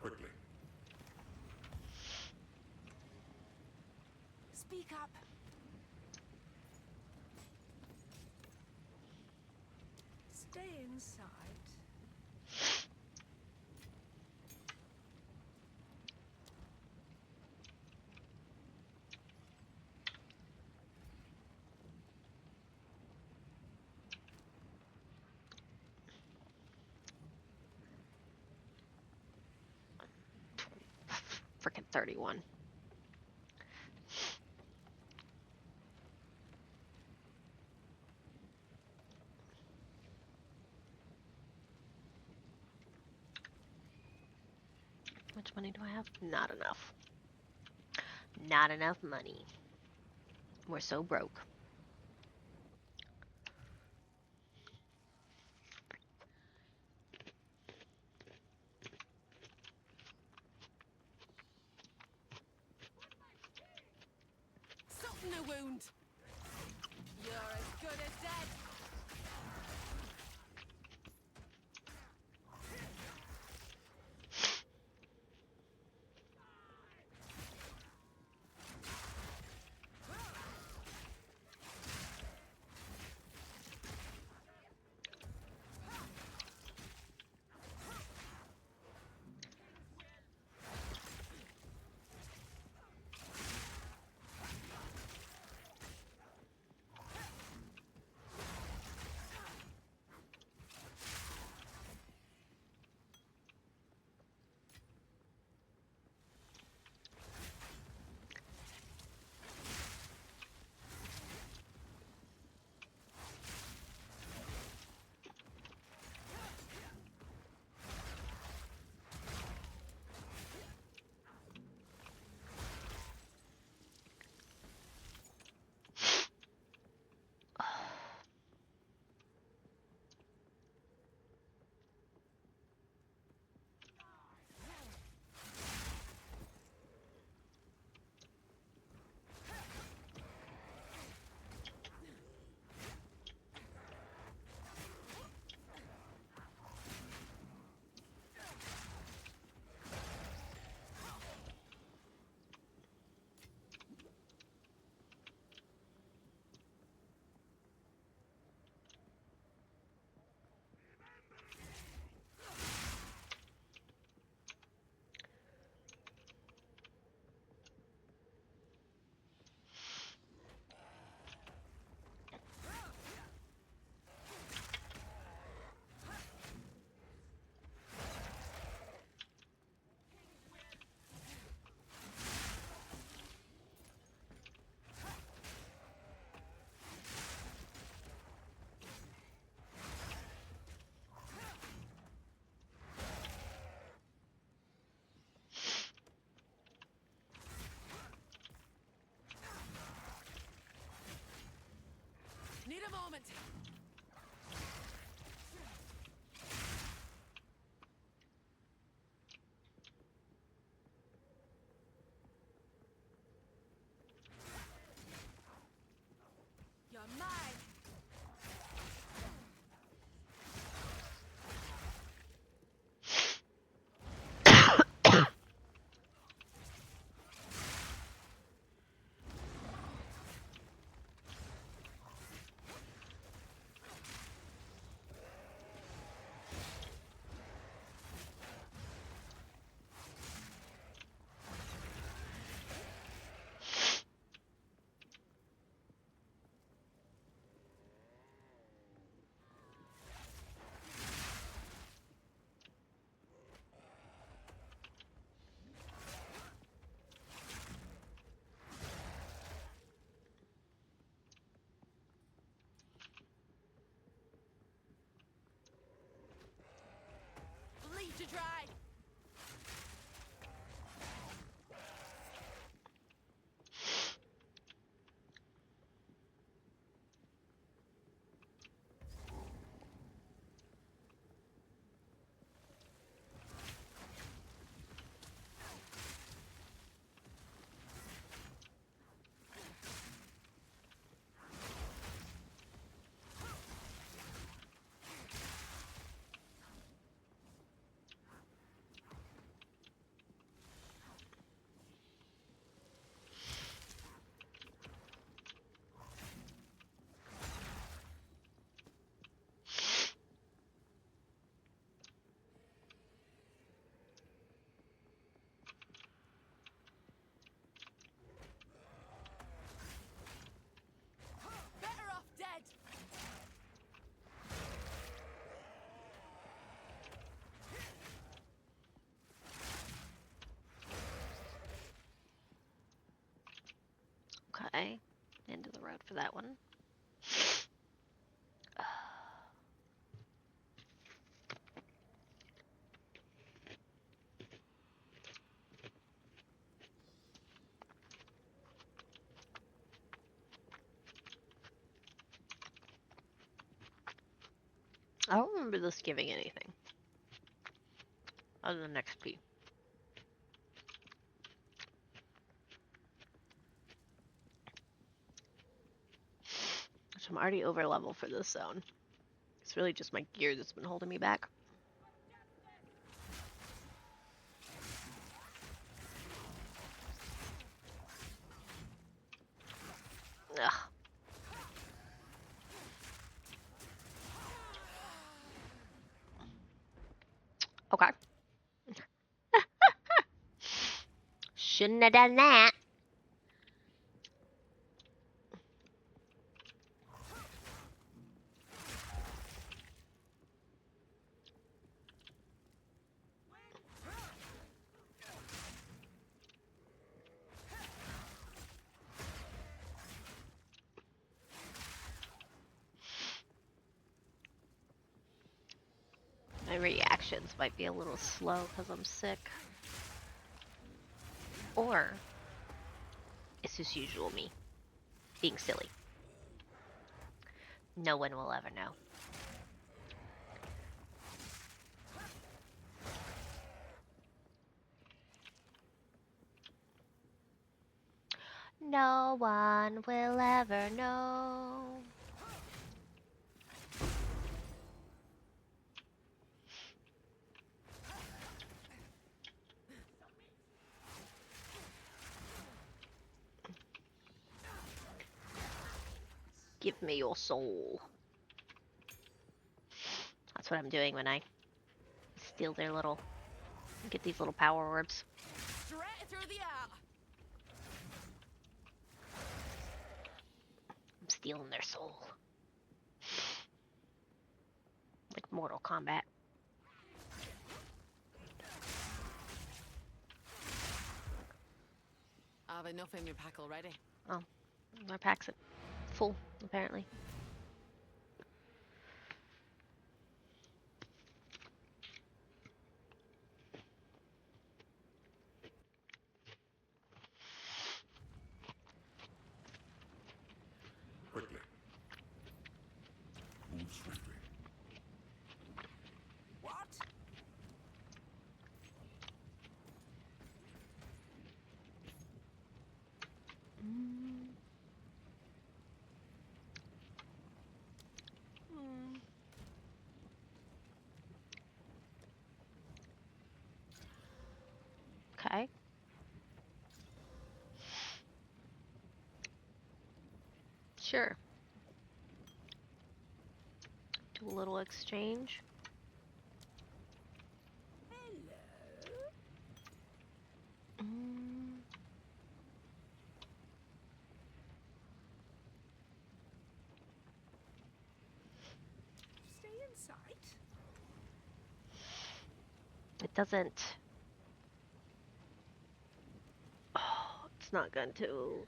Quickly. Speak up. Stay inside. Freaking 31. How much money do I have? Not enough. Not enough money. We're so broke. Soften the wound. You're as good as dead. want. You're mine. Bleed to dry. Better off dead. Okay. End of the road for that one. I don't remember this giving anything other than XP. So I'm already over level for this zone. It's really just my gear that's been holding me back. Ugh. Okay. Shouldn't have done that. My reactions might be a little slow because I'm sick. Or it's just usual me being silly. No one will ever know. No one will ever know. Give me your soul. That's what I'm doing when I steal their little... Get these little power orbs. Straight through the heart. I'm stealing their soul. Like Mortal Kombat. I have enough in my pack already. Oh, my pack's full, apparently. Quickly. Sure. Do a little exchange. Hello. Mm. Stay in sight. It doesn't. Oh, it's not going to.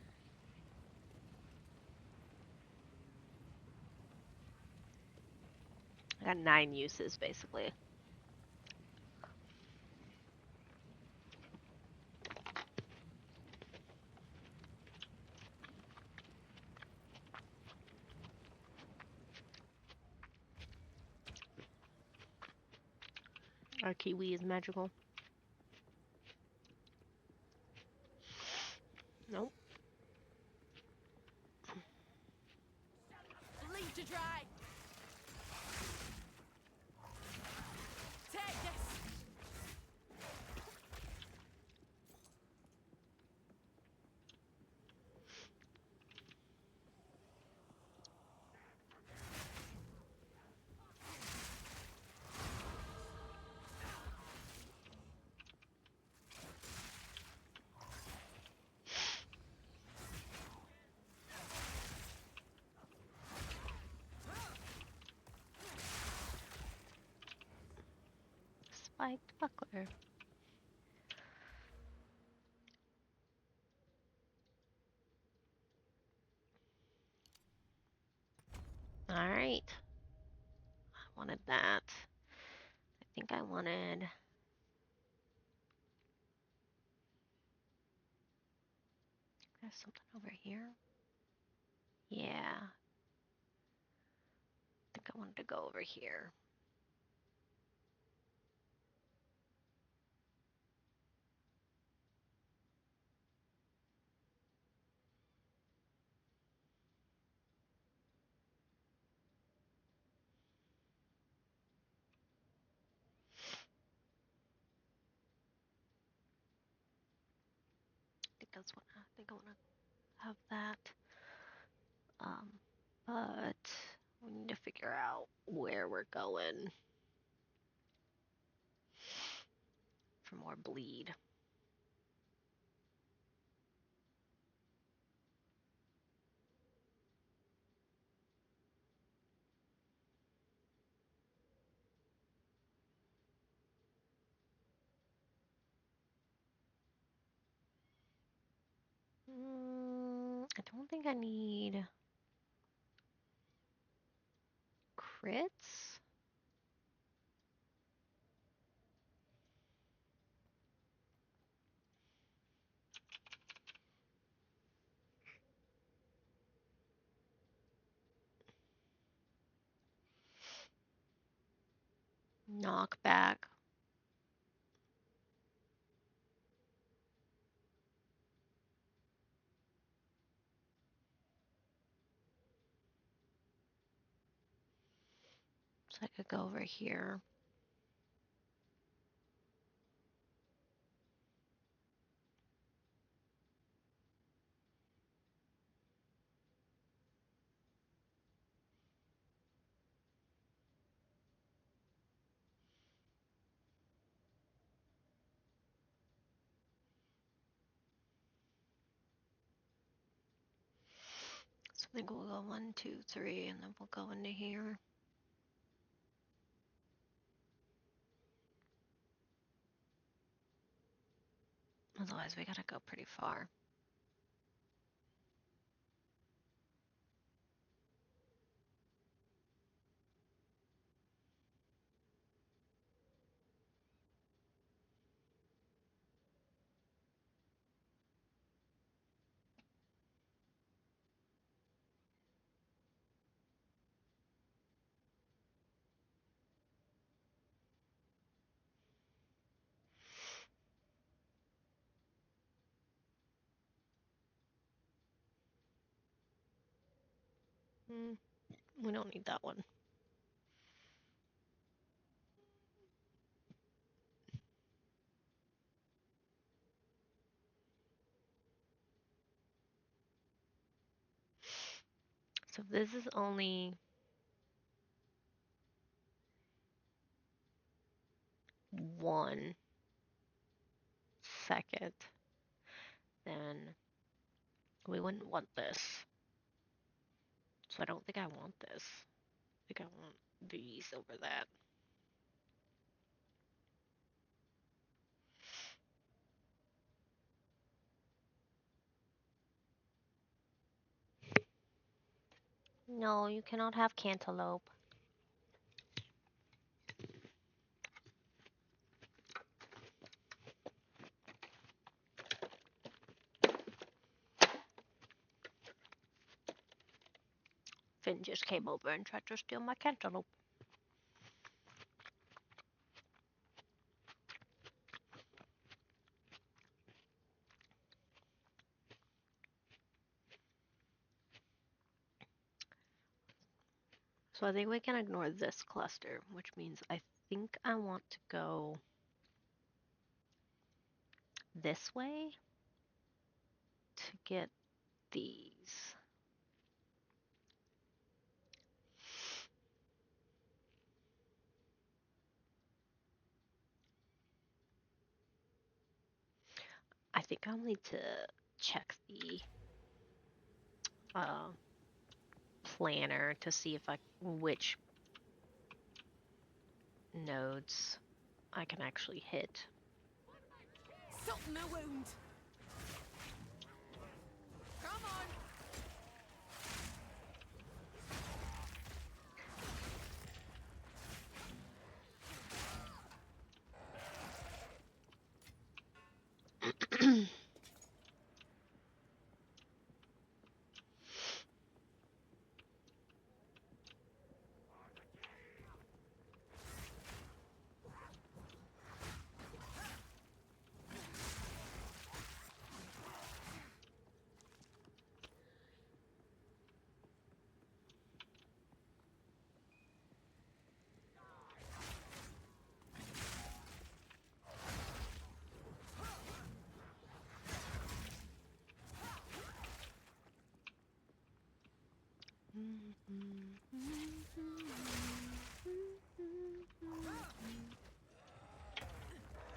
I got 9 uses basically. Our kiwi is magical. Nope. Leave to dry. Take this. Spiked buckler. Alright. I wanted that. I think I wanted. There's something over here. Yeah. I think I wanted to go over here. I think I want to have that. But we need to figure out where we're going for more bleed. I don't think I need crits. Knockback. So I could go over here. So I think we'll go 1, 2, 3, and then we'll go into here. Otherwise, we gotta go pretty far. We don't need that one. So this is only 1 second. Then we wouldn't want this. So I don't think I want this. I think I want these over that. No, you cannot have cantaloupe. Finn just came over and tried to steal my cantaloupe. So I think we can ignore this cluster, which means I think I want to go this way to get these. I think I'll need to check the planner to see if which nodes I can actually hit. Something a wound. Come on.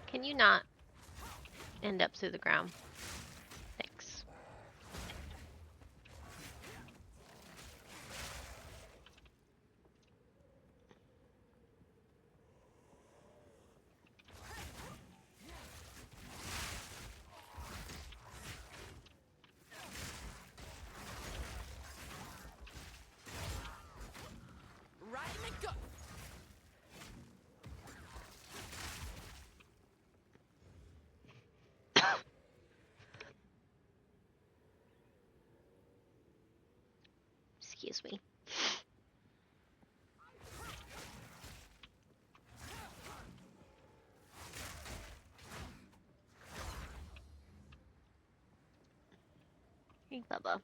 Can you not end up through the ground? Thanks. Right in the gut. Excuse me. Hey, Bubba.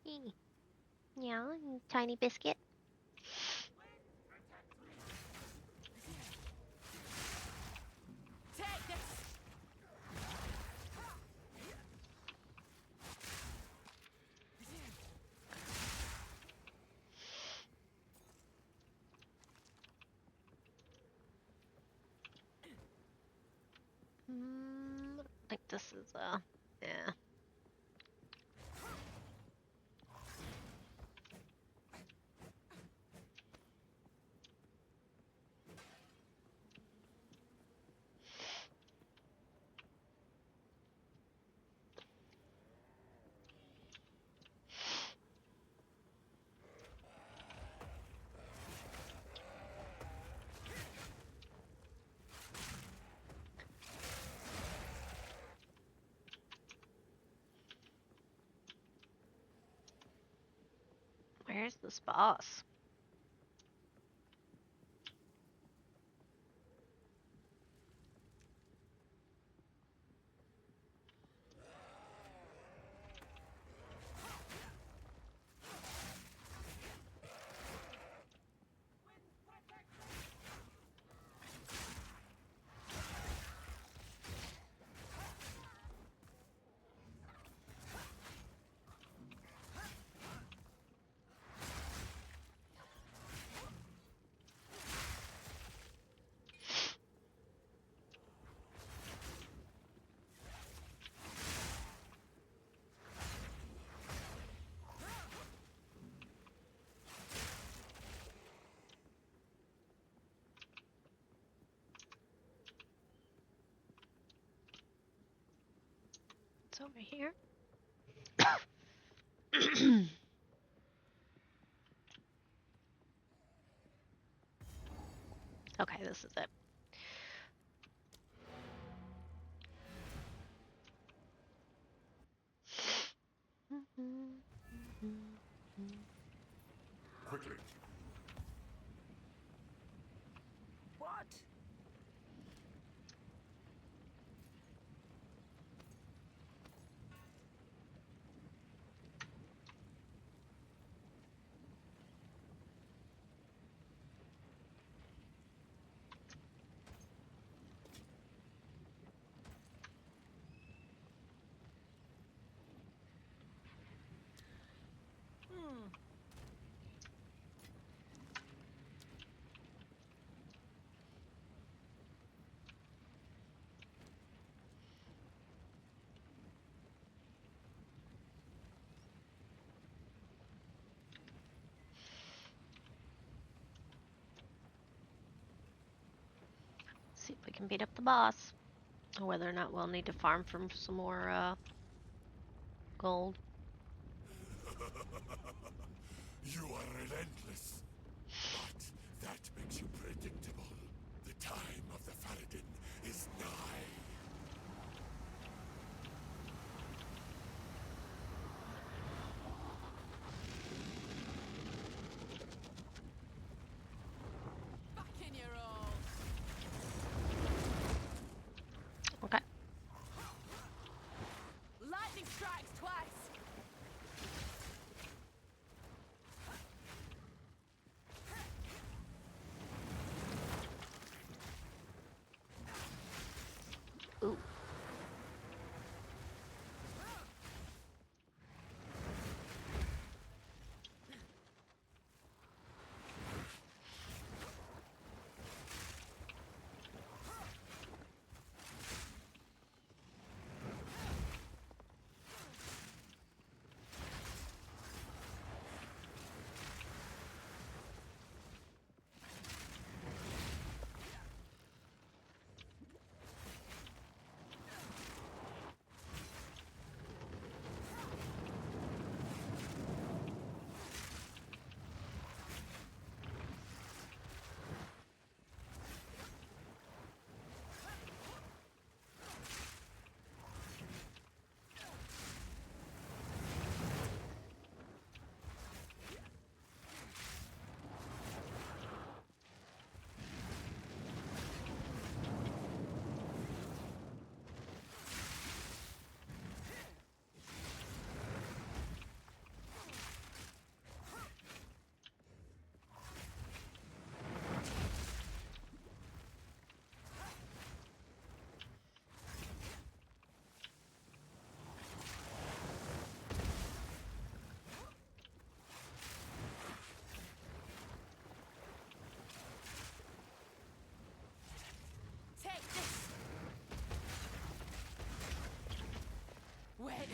Hey. Yeah, you tiny biscuit. Take this. I think this is yeah. Where's this boss? over here. Okay, this is it. Quickly. What? Hmm. See if we can beat up the boss. Whether or not we'll need to farm for some more gold. You are relentless, but that makes you predictable. The time of the Faradin is nigh. Back in your all. Okay. Lightning strikes twice. Ooh. Take this. Wed.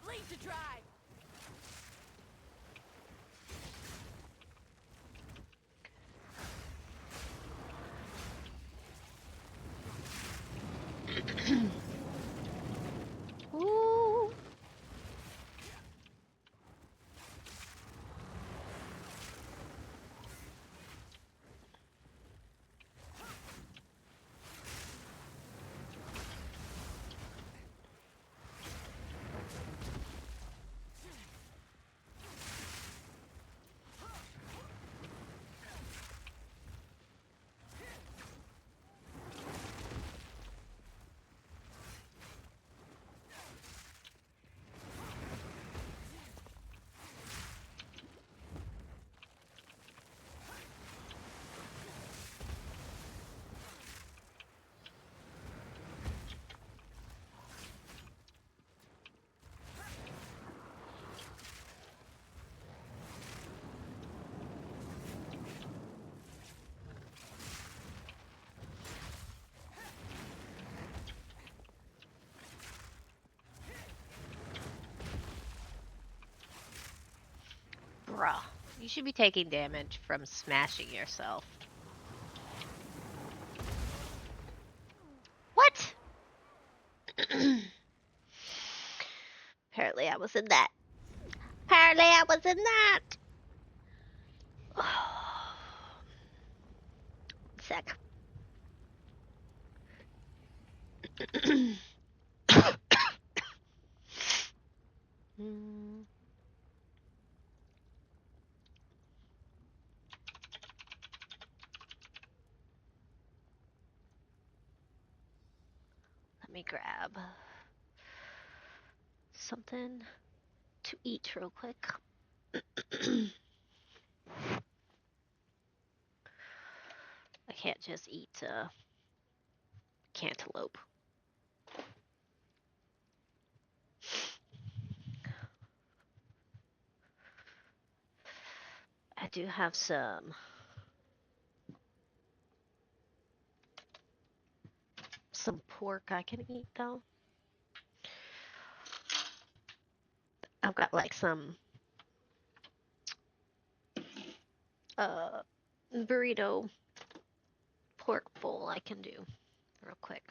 Bleed to dry. Ooh. Bruh. You should be taking damage from smashing yourself. What? Apparently I was in that. Apparently I was in that. Sec. Let me grab something to eat real quick. I can't just eat cantaloupe. I do have some pork I can eat though. I've got like some burrito pork bowl I can do real quick,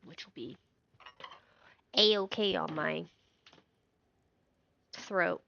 which will be a-okay on my throat.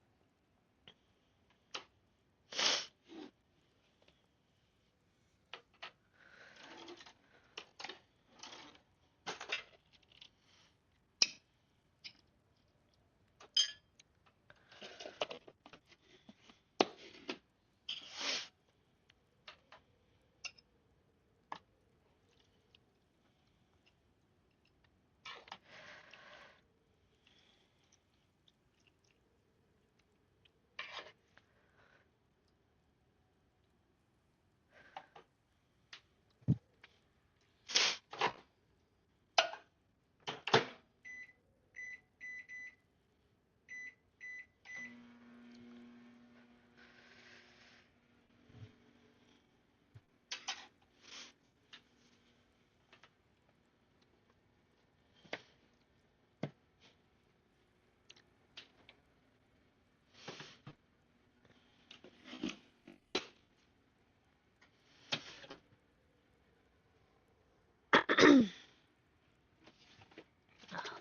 I'm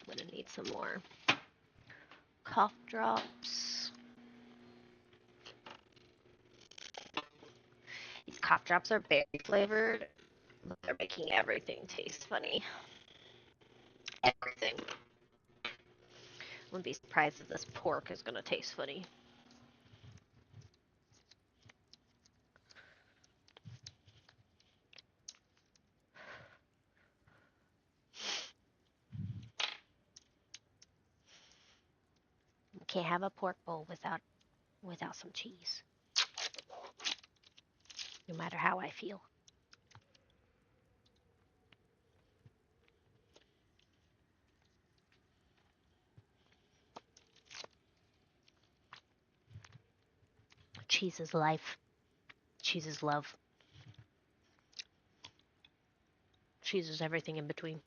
gonna need some more cough drops. These cough drops are berry flavored, but they're making everything taste funny. Everything. Wouldn't be surprised if this pork is gonna taste funny. You can't have a pork bowl without some cheese. No matter how I feel. Cheese is life. Cheese is love. Cheese is everything in between.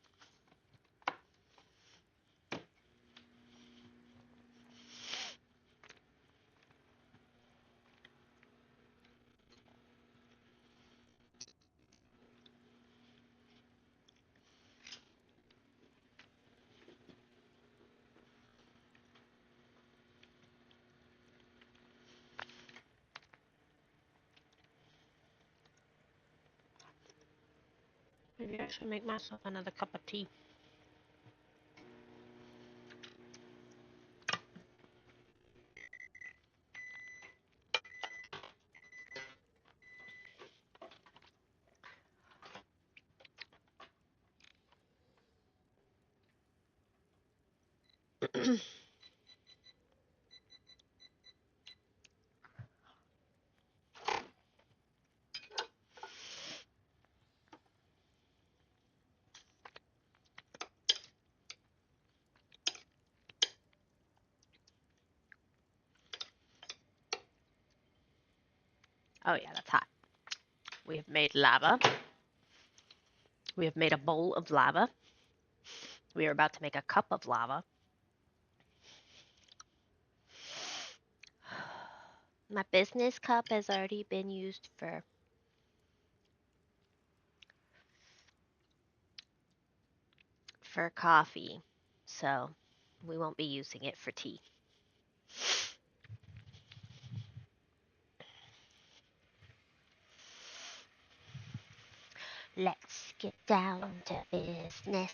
Maybe I should make myself another cup of tea. Oh yeah, that's hot. We have made lava. We have made a bowl of lava. We are about to make a cup of lava. My business cup has already been used for coffee, so we won't be using it for tea. Let's get down to business.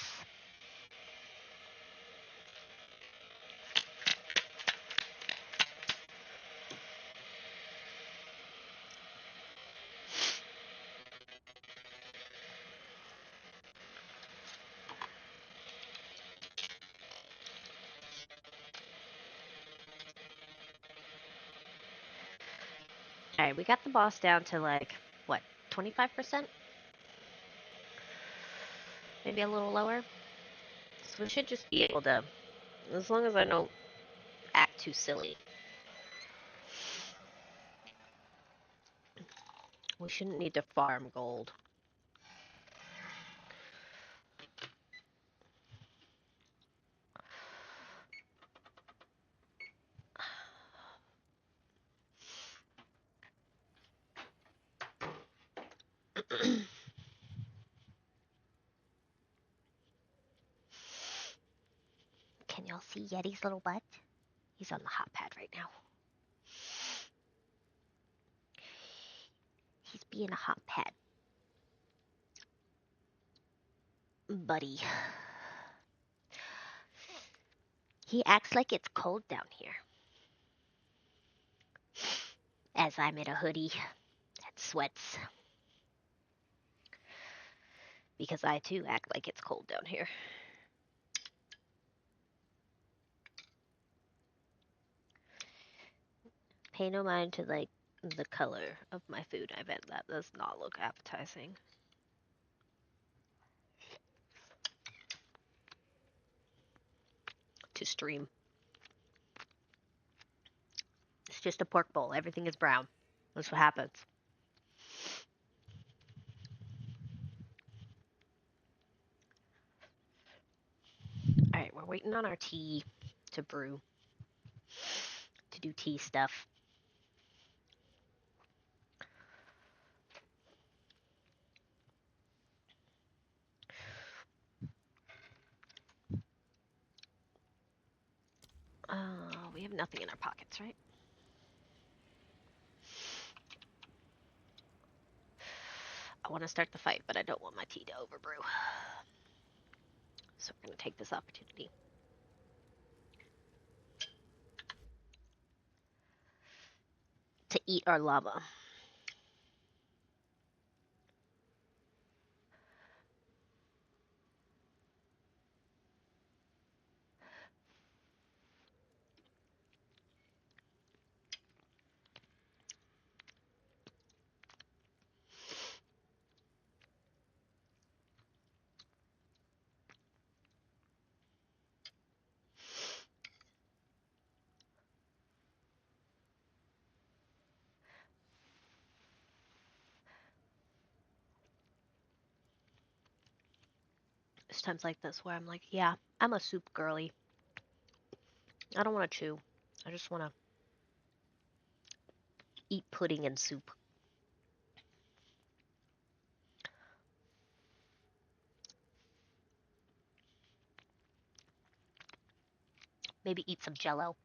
Alright, we got the boss down to like, what, 25%? Maybe a little lower? So we should just be able to, as long as I don't act too silly, we shouldn't need to farm gold. Can y'all see Yeti's little butt? He's on the hot pad right now. He's being a hot pad. Buddy. He acts like it's cold down here. As I'm in a hoodie and sweats. Because I too act like it's cold down here. Pay no mind to like the color of my food. I bet that does not look appetizing. To stream. It's just a pork bowl. Everything is brown. That's what happens. Alright, we're waiting on our tea to brew. To do tea stuff. We have nothing in our pockets, right? I want to start the fight, but I don't want my tea to overbrew. So we're going to take this opportunity. To eat our lava. There's times like this where I'm like, yeah, I'm a soup girly. I don't want to chew. I just want to eat pudding and soup. Maybe eat some jello.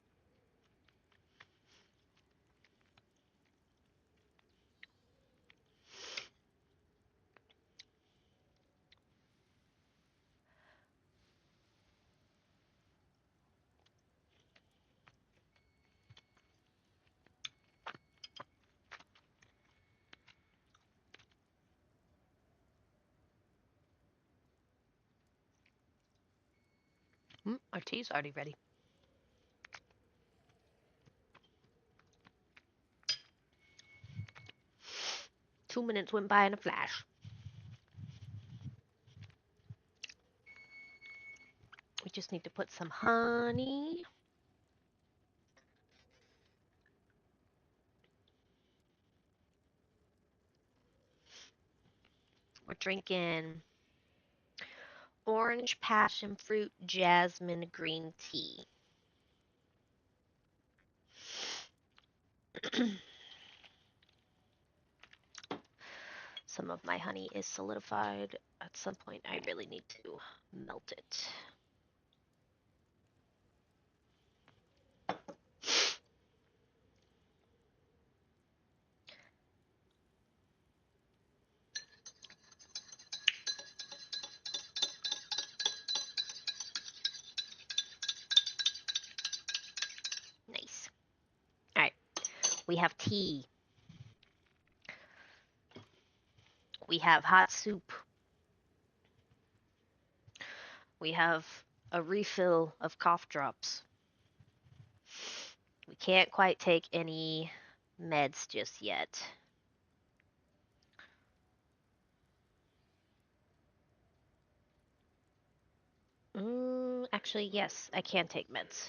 Our tea's already ready. 2 minutes went by in a flash. We just need to put some honey. We're drinking orange passion fruit jasmine green tea. Some of my honey is solidified. At some point, I really need to melt it. Nice. All right, we have tea. We have hot soup. We have a refill of cough drops. We can't quite take any meds just yet. Actually, yes, I can take meds.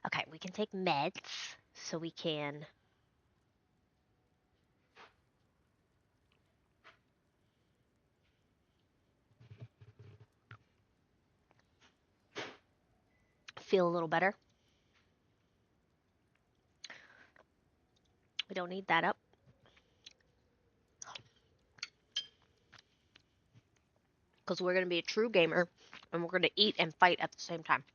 Okay, we can take meds so we can feel a little better. We don't need that up. Because we're going to be a true gamer and we're going to eat and fight at the same time.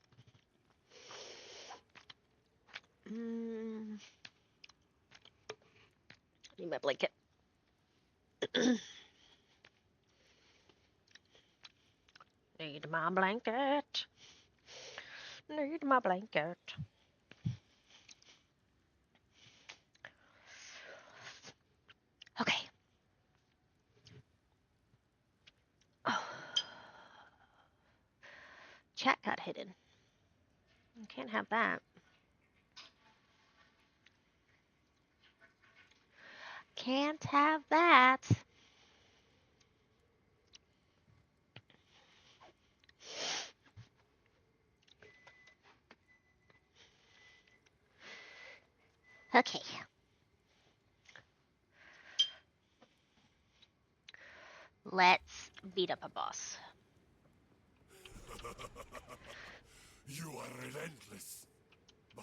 Need my blanket. Need my blanket. Need my blanket. Okay. Oh. Chat got hidden. You can't have that. Can't have that. Okay. Let's beat up a boss. You are relentless, but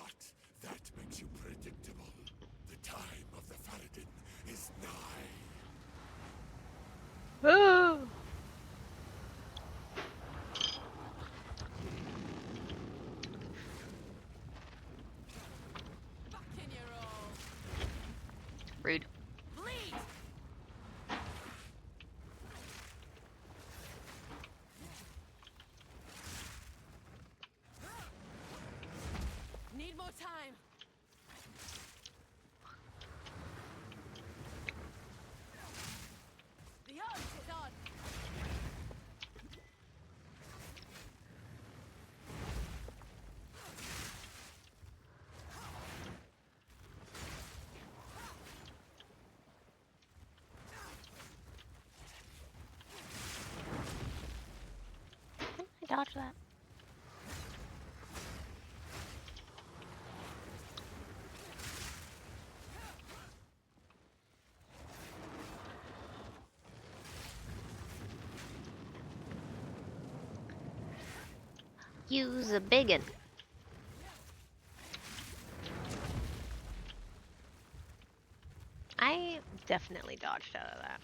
that makes you predictable. The time of the Faradin is nigh. Back in your all. Rude. Bleed! Need more time. The hunt is on. I dodge that. Use a biggin. I I definitely dodged out of that.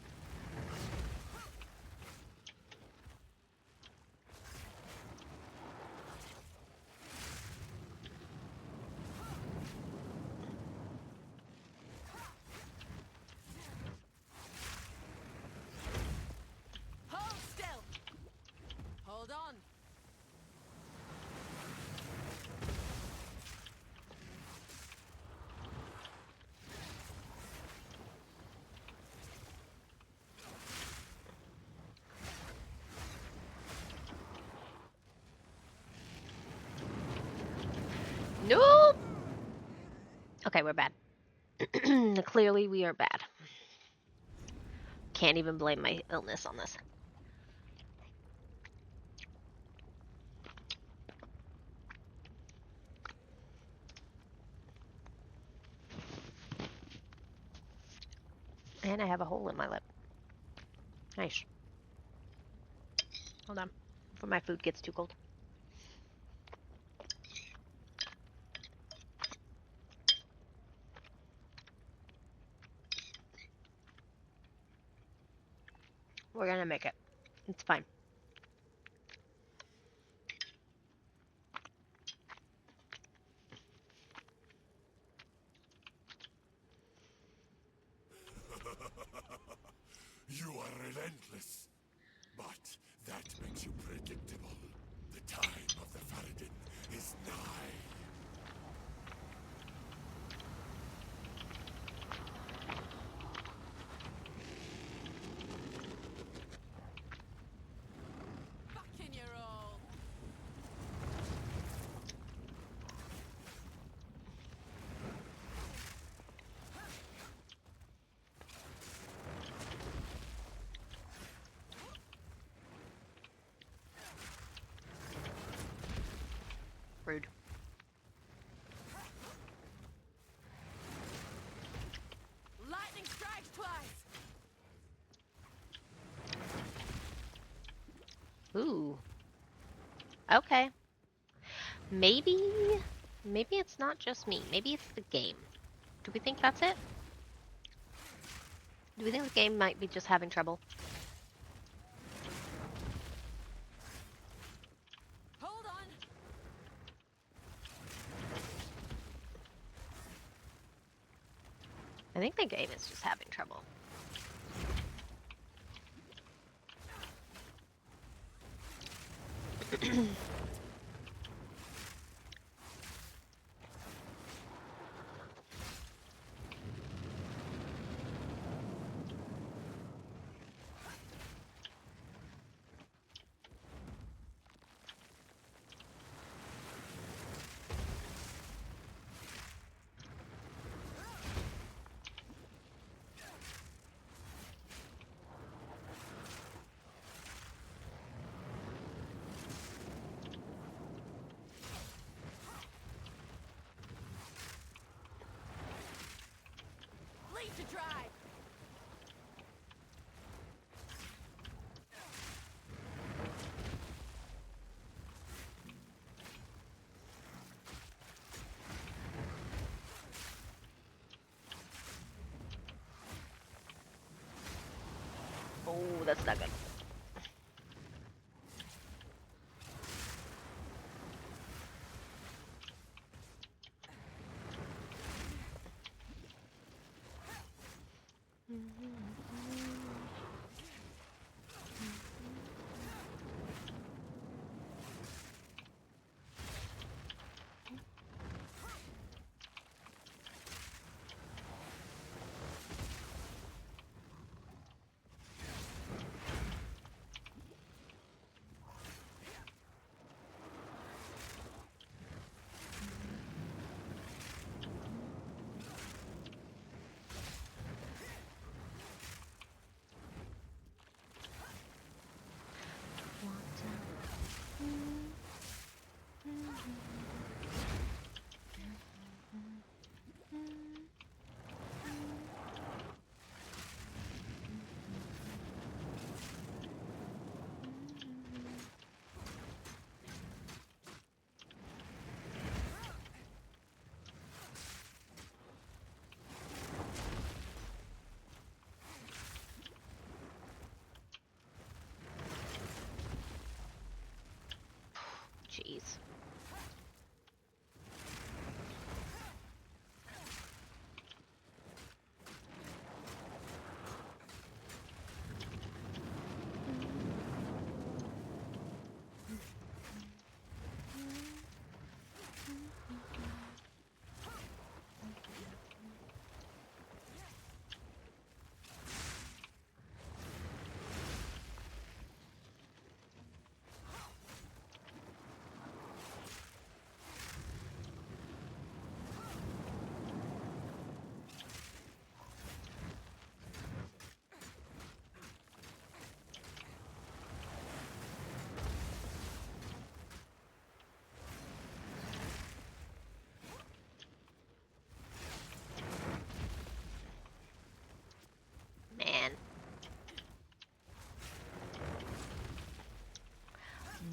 Hold still. Hold on. Nope. Okay, we're bad. Clearly, we are bad. Can't even blame my illness on this. And I have a hole in my lip. Nice. Hold on. Before my food gets too cold. We're gonna make it. It's fine. You are relentless, but that makes you predictable. The time of the Faradin is nigh. Back in your all. Rude. Lightning strikes twice. Ooh. Okay. Maybe it's not just me. Maybe it's the game. Do we think that's it? Do we think the game might be just having trouble? Hold on. I think the game is just having trouble. Lead to drive. Oh, that's not good.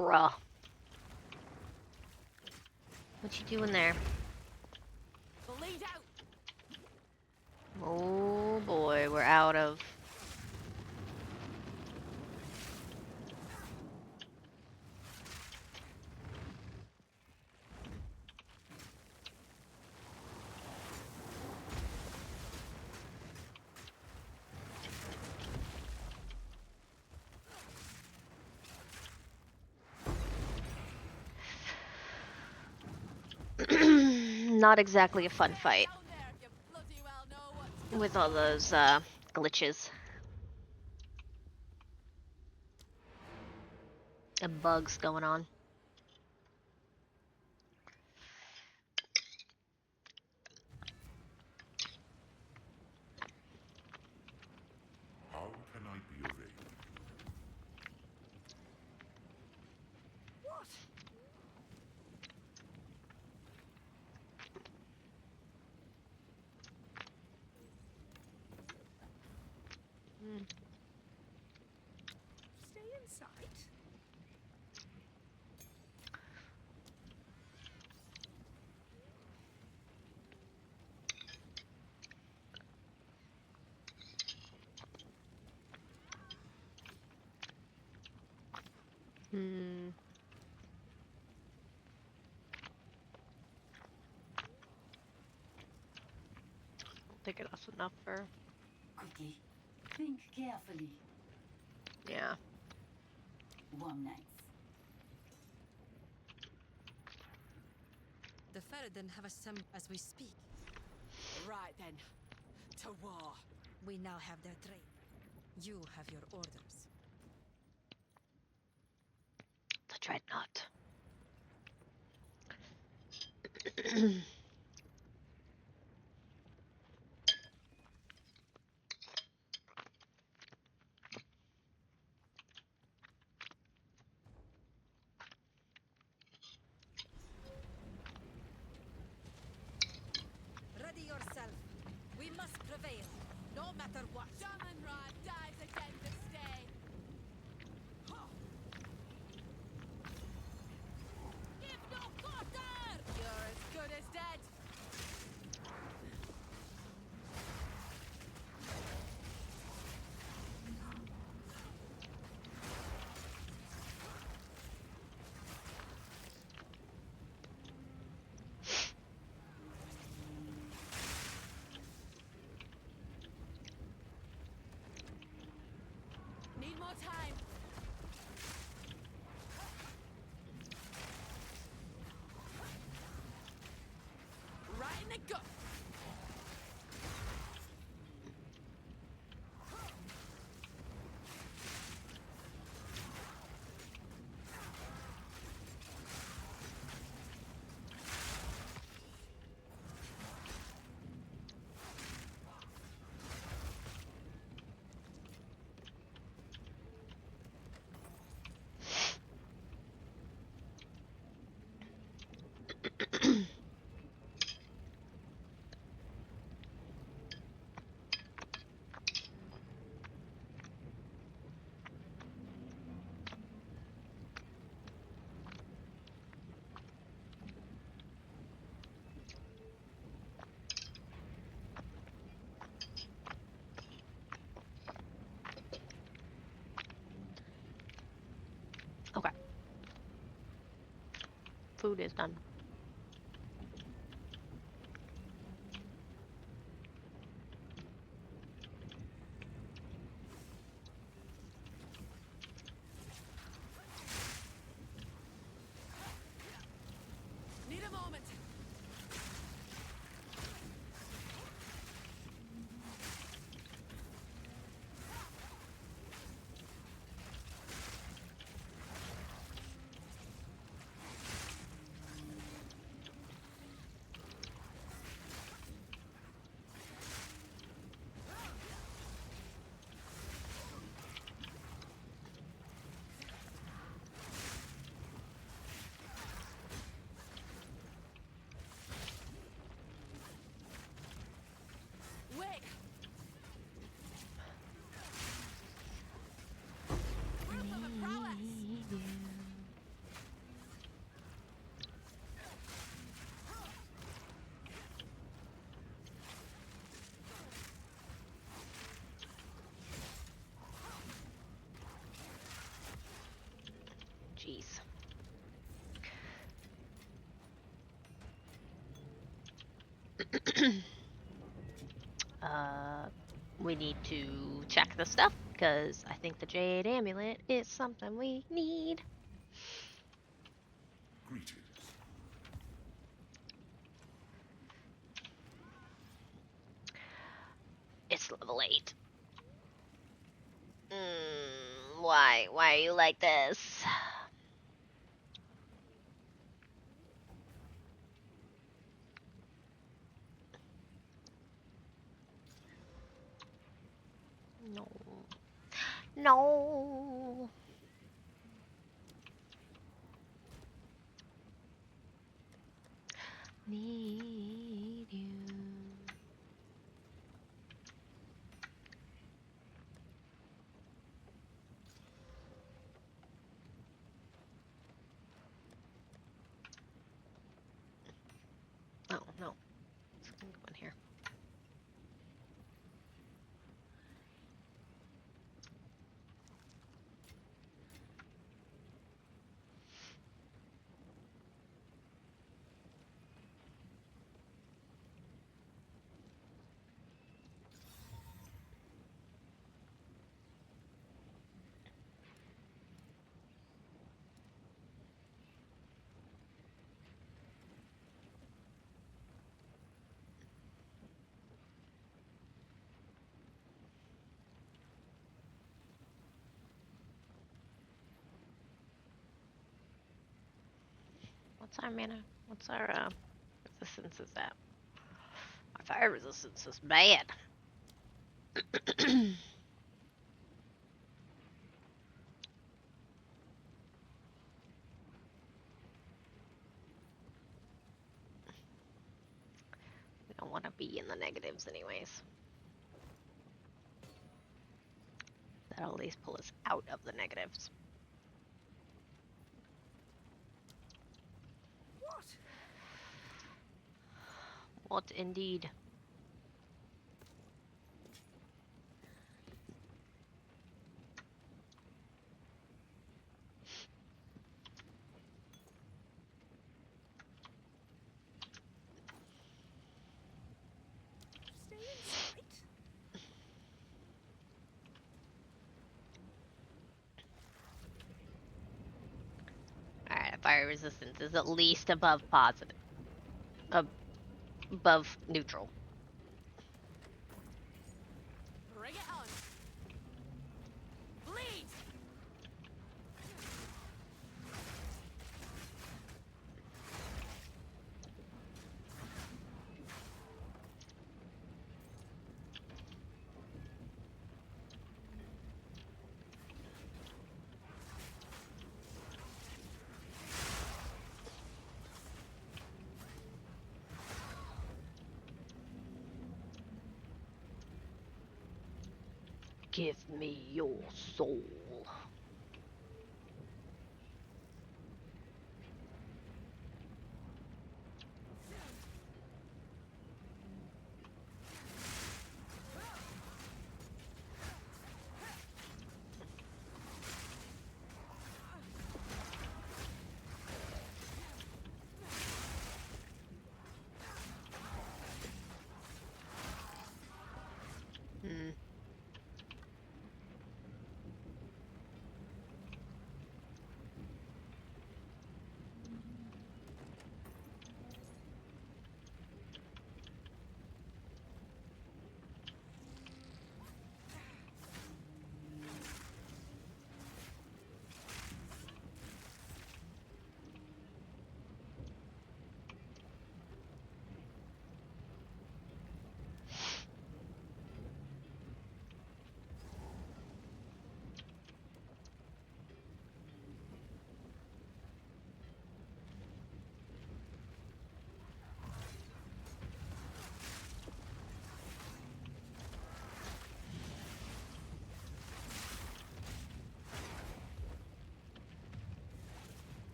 Bruh. What you doing there? Bleed out. Oh boy, we're out of... Not exactly a fun fight Down there, you bloody well know what's with going all on. those glitches and bugs going on. How can I be of aid? What? Mm. Stay in sight? Hmm. I think that's enough for... Quickly. Think carefully. Yeah. One night. The Faradin have assembled as we speak. Right then. To war. We now have their trade. You have your orders. The dreadnought. Ready yourself. We must prevail, no matter what. Shaman-Ra dies again this day. Give no quarter! You're as good as dead. Need more time. Right in the gut. Okay. Food is done. Need a moment. uh, we need to check the stuff because I think the Jade Amulet is something we need. Greetings. It's level 8. Why? Why are you like this? No. No. Need you. Oh, no. It's gonna go in here. What's our mana? What's our resistance is at? Our fire resistance is bad. We don't want to be in the negatives anyways. That'll at least pull us out of the negatives. What? What indeed? Stay in sight? Alright, fire resistance is at least above positive. Above neutral. Bring it on. Bleed. Give me your soul. Hmm.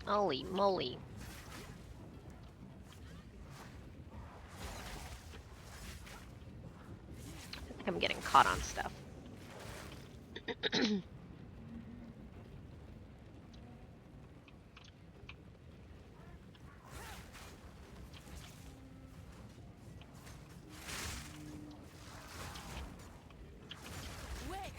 Holy moly. I think I'm getting caught on stuff. Wait!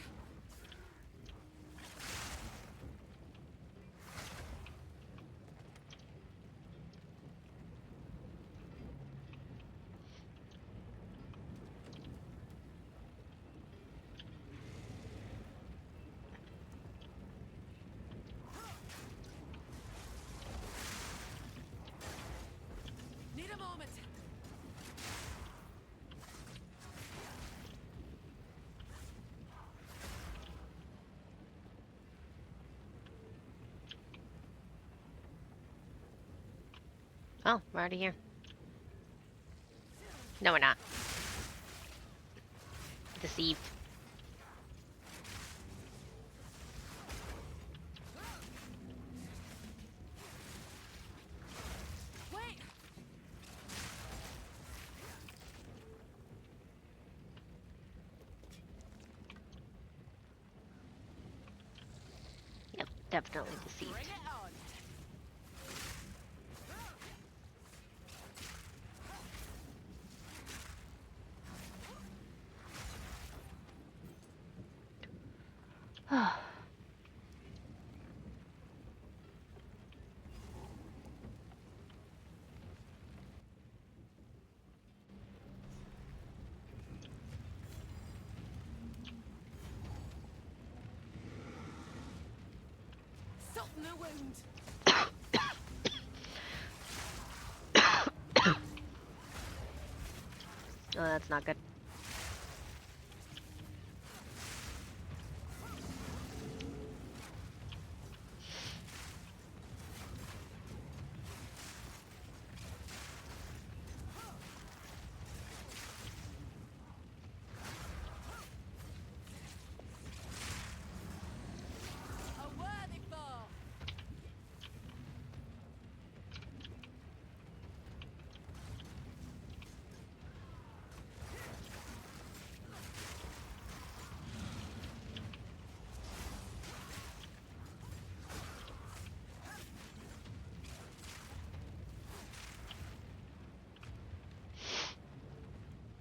Need a moment. Oh, we're already here. No, we're not. Deceived. Wait! Yep, definitely deceived. Bring it on. Soften the wound. Oh, that's not good. A worthy foe.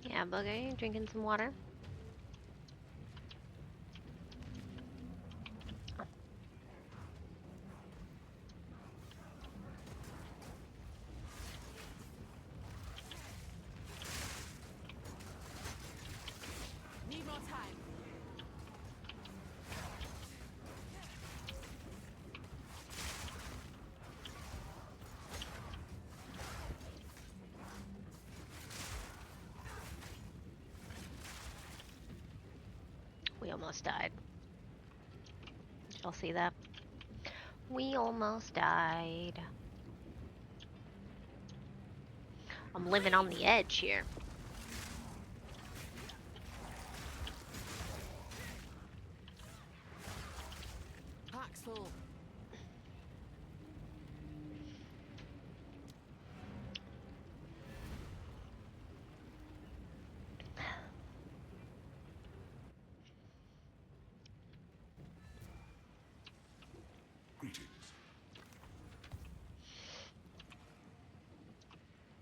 Yeah, Booger, drinking some water. Need more time. We almost died. Did y'all see that? We almost died. I'm living on the edge here. Pack's full. Greetings.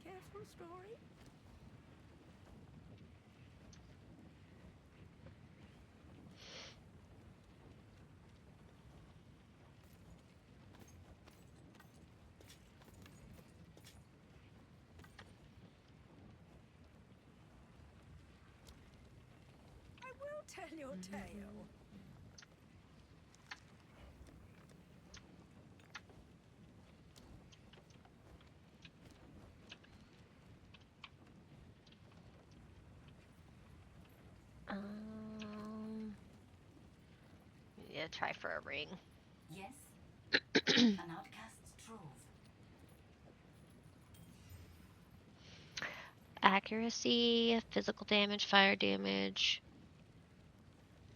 Careful, story. I will tell your tale. Yeah, try for a ring. Yes? An outcast's trove. Accuracy, physical damage, fire damage,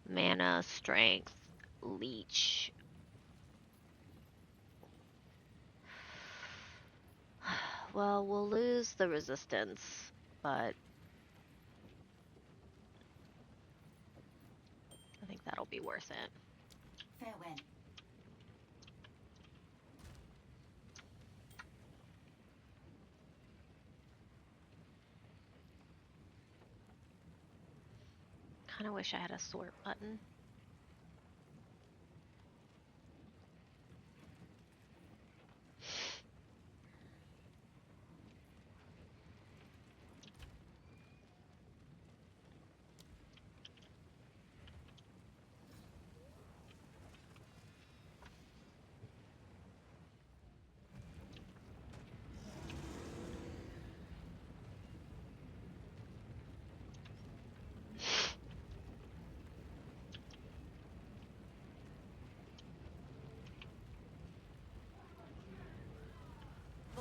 mana, strength, leech. Well, we'll lose the resistance, but I think that'll be worth it. Farewell. Kind of wish I had a sort button.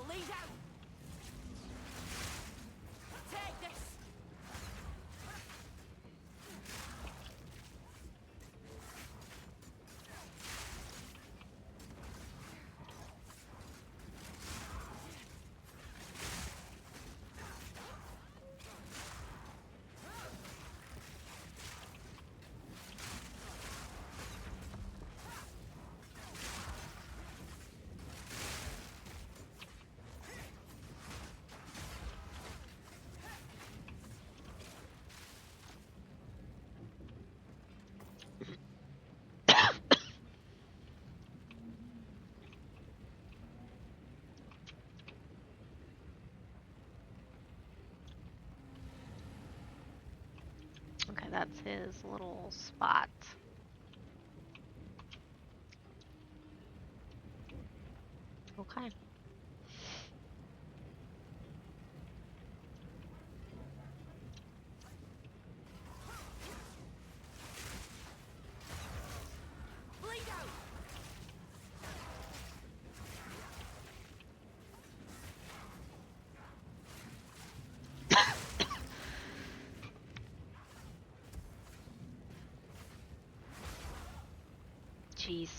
Bleed out! Take this! Okay, that's his little spot. Okay. Bleed out! Jeez.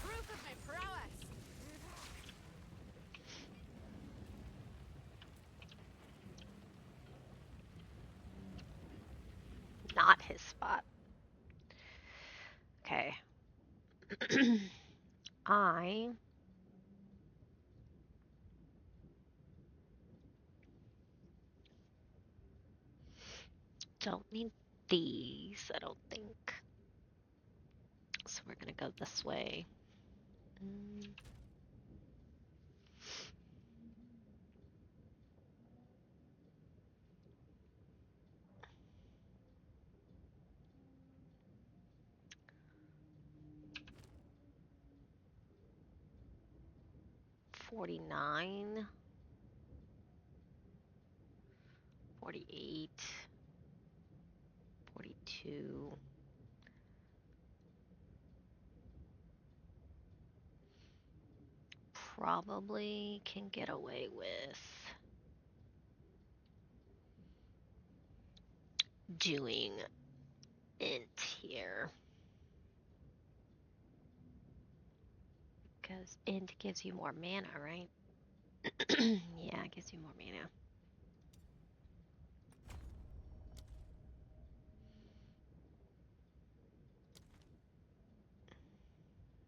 Proof of my prowess! Not his spot. Okay. I don't need these, I don't think. So we're gonna go this way. 49, 48, 42. Probably can get away with doing int here. Because int gives you more mana, right? Yeah, it gives you more mana.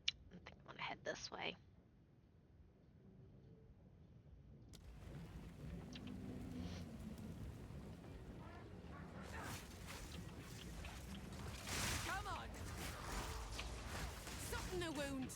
I think I'm gonna head this way. Come on! Soften the wound!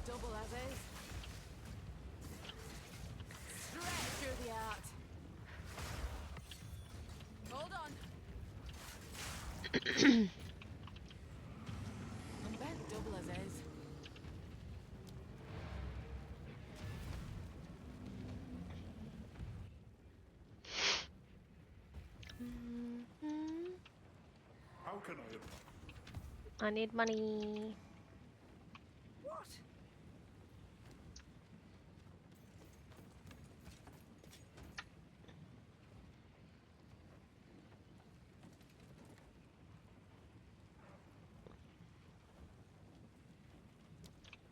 double as is. Straight through the art. Hold on. I'm bent double as is. How can I? I need money. What?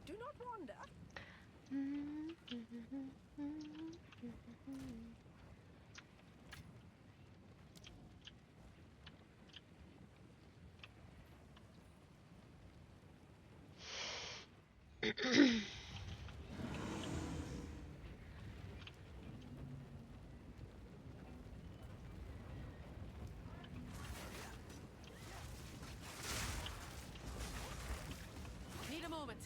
Do not wander. Need a moment.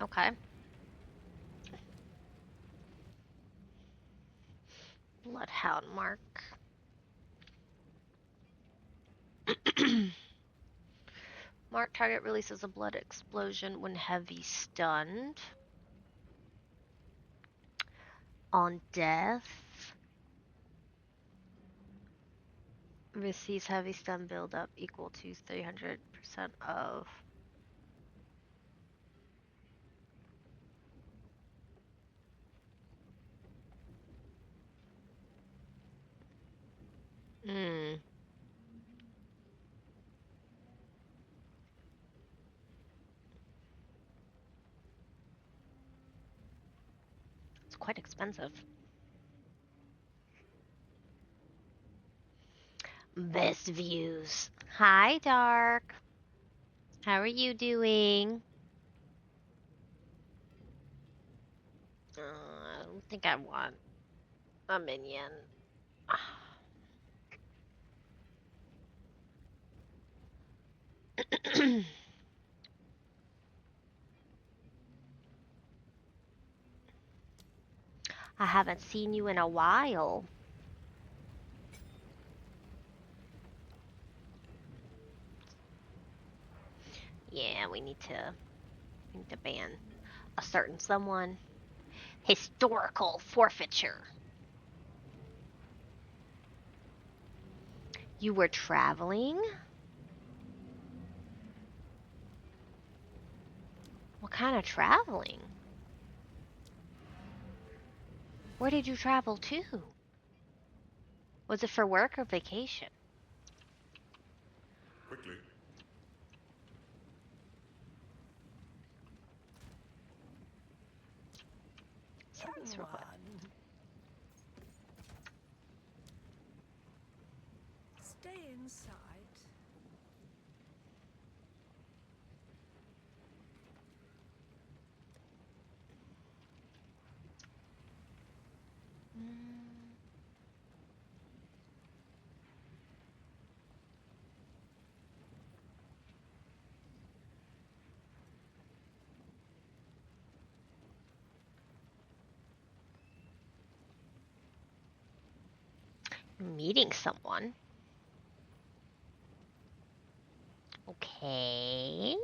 Okay. Bloodhound mark. Mark target releases a blood explosion when heavy stunned. On death. Receives heavy stun buildup equal to 300% of. Hmm. It's quite expensive. Best views. Hi, Dark. How are you doing? I don't think I want a minion. I haven't seen you in a while. Yeah, we need to ban a certain someone. Historical forfeiture. You were traveling? What kind of traveling? Where did you travel to? Was it for work or vacation? Quickly. Sentence Young request. one. Stay in sight. Meeting someone. Okay.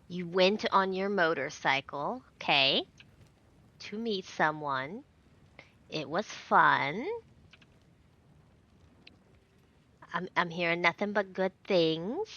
You went on your motorcycle, okay, to meet someone. It was fun. I'm hearing nothing but good things.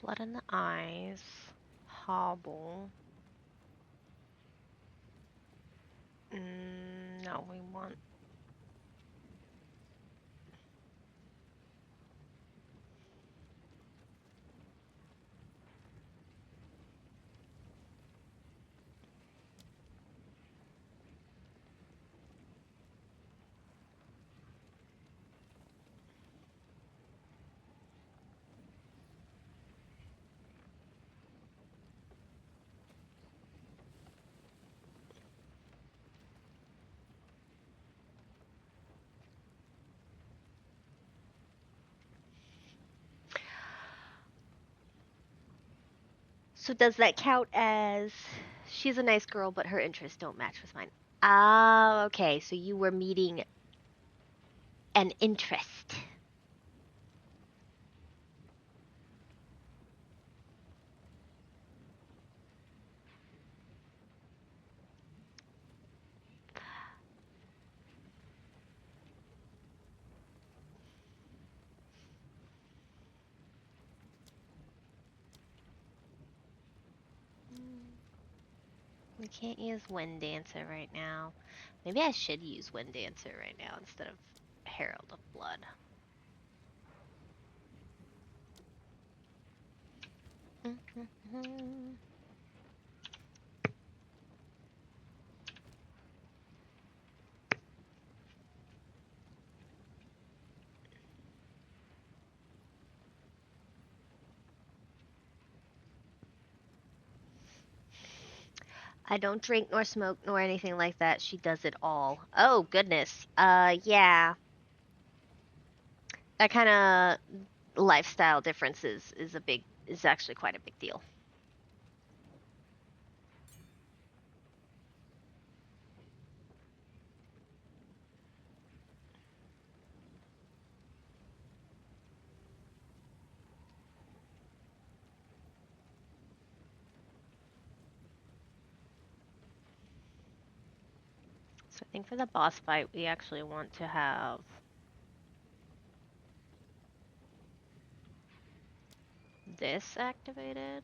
Blood in the eyes. Hobble. No, we want... So does that count as she's a nice girl, but her interests don't match with mine? Ah, okay. So you were meeting an interest. We can't use Wind Dancer right now. Maybe I should use Wind Dancer right now instead of Herald of Blood. I don't drink nor smoke nor anything like that. She does it all. Oh, goodness. Yeah. That kind of lifestyle difference is actually quite a big deal. So I think for the boss fight, we actually want to have this activated.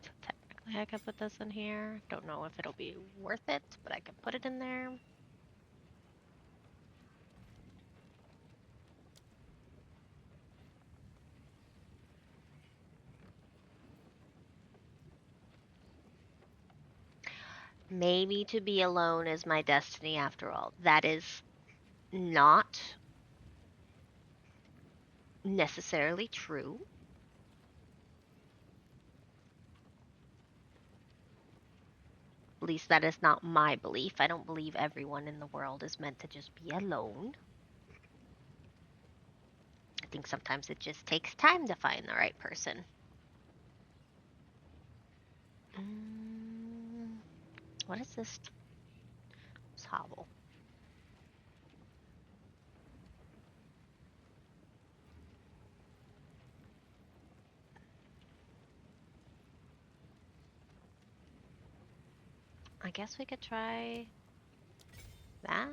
So technically I could put this in here. Don't know if it'll be worth it, but I could put it in there. Maybe to be alone is my destiny after all. That is not necessarily true. At least that is not my belief. I don't believe everyone in the world is meant to just be alone. I think sometimes it just takes time to find the right person. What is this? It's hobble. I guess we could try that.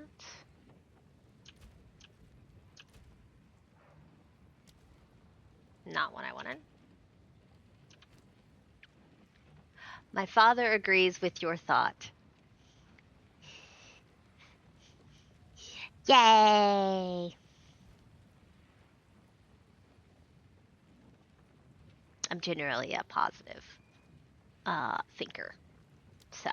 Not what I wanted. My father agrees with your thought. Yay! I'm generally a positive thinker. So.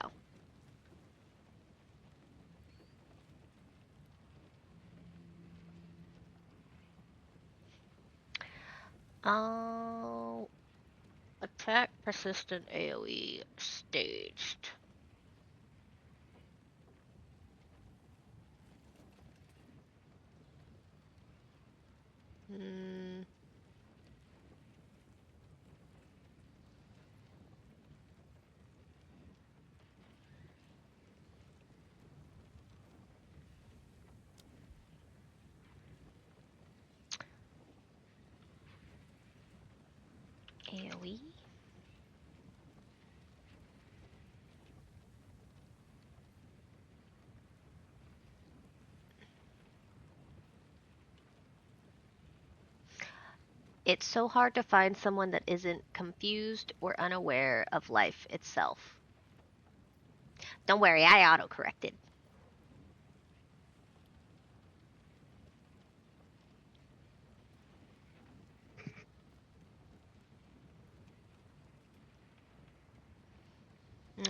Oh, attack persistent AoE staged. Hmm. AoE? It's so hard to find someone that isn't confused or unaware of life itself. Don't worry, I auto-corrected.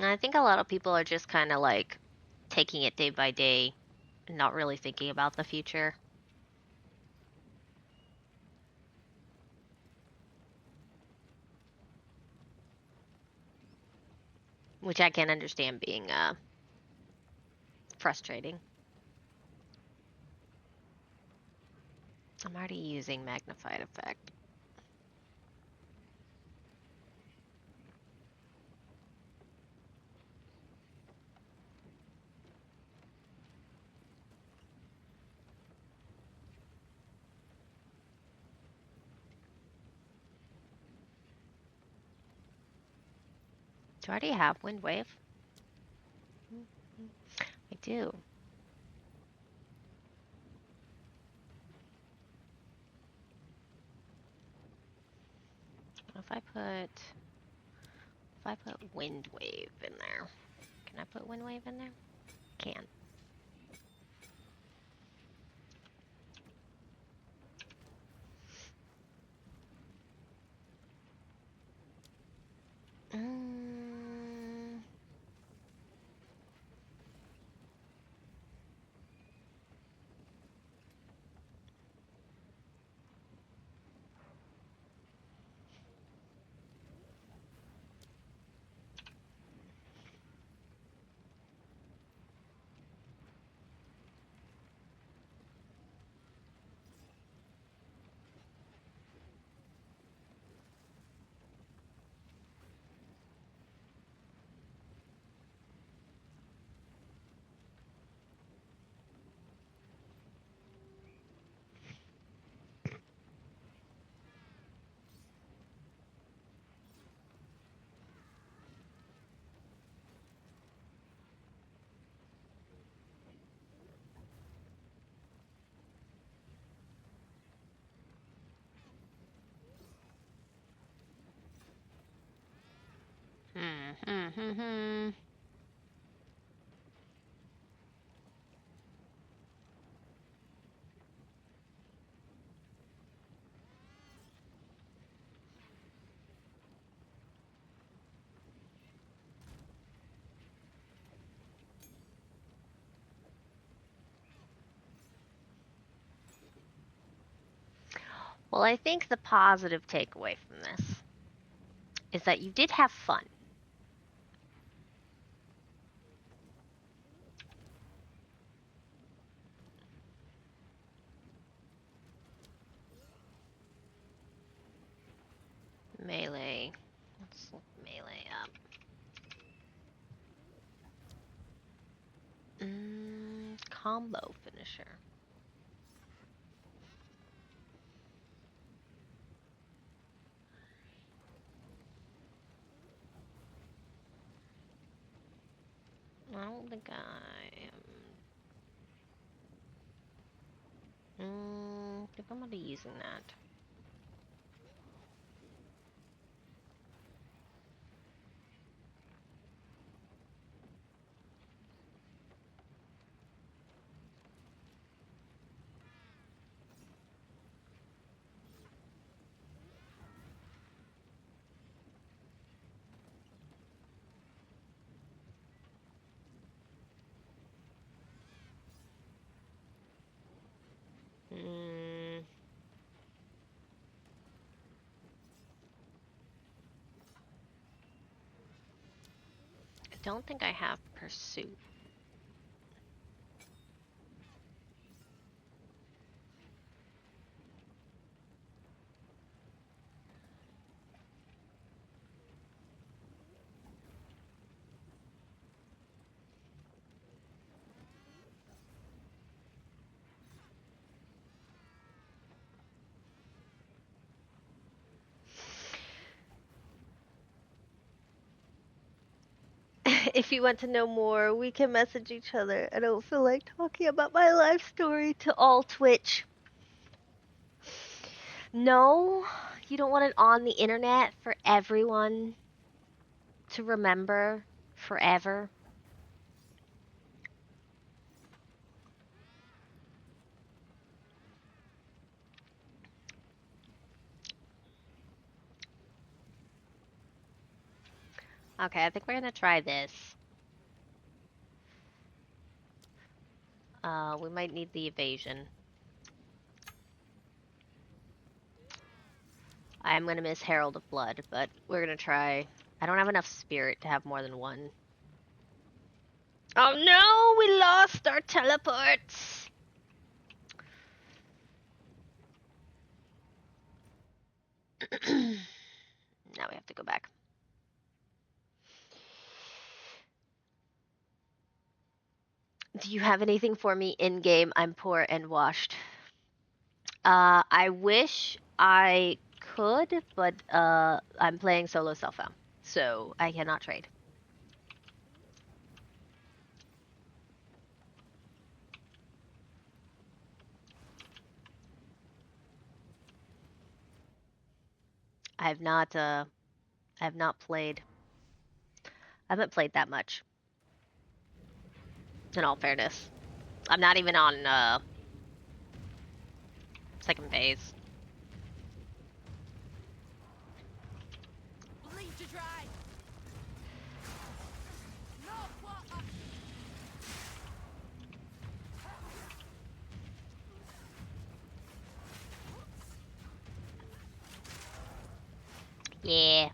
I think a lot of people are just kind of like taking it day by day and not really thinking about the future, which I can understand being frustrating. I'm already using magnified effect. Do I already have wind wave? I do. What if I put wind wave in there? Can I put wind wave in there? Can. Mm, hmm. Well, I think the positive takeaway from this is that you did have fun. Melee. Let's look melee up. Combo finisher. I don't think I am. I think I'm gonna be using that. Mm, don't think I have pursuit. If you want to know more, we can message each other. I don't feel like talking about my life story to all Twitch. No, you don't want it on the internet for everyone to remember forever. Okay, I think we're gonna try this. We might need the evasion. I am gonna miss Herald of Blood, but we're gonna try. I don't have enough spirit to have more than one. Oh no, we lost our teleports! Now we have to go back. Do you have anything for me in game? I'm poor and washed. I wish I could, but I'm playing solo self-found, so I cannot trade. I have not played. I haven't played that much. In all fairness, I'm not even on second phase. Leave to dry. No water. Yeah.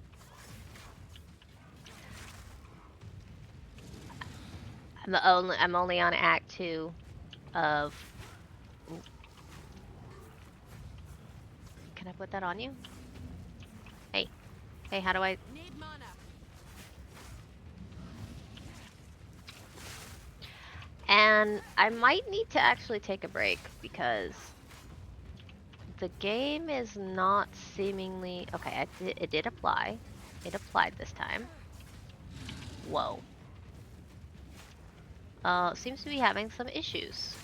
I'm only on Act 2 of. Ooh. Can I put that on you? Hey, hey, how do I? Need mana. And I might need to actually take a break because the game is not seemingly okay. It did apply. It applied this time. Whoa. Seems to be having some issues.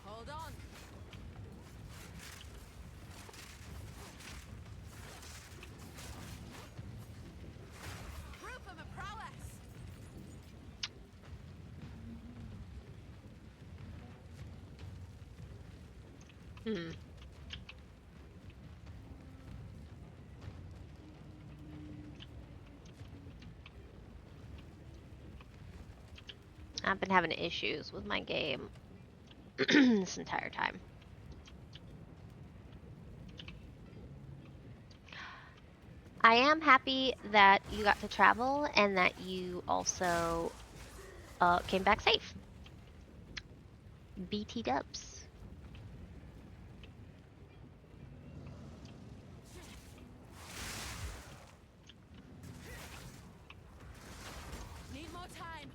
Hold on. Proof of a prowess. Hmm. I've been having issues with my game this entire time. I am happy that you got to travel and that you also came back safe. BT dubs. Need more time.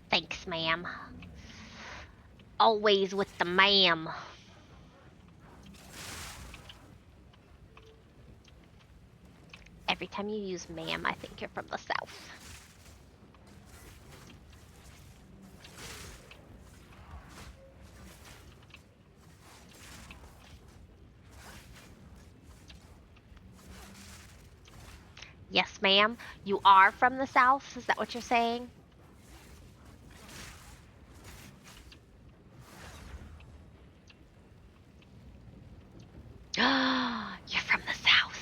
Thanks, ma'am. Always with the ma'am. Every time you use ma'am, I think you're from the south. Yes, ma'am. You are from the south? Is that what you're saying? You're from the south.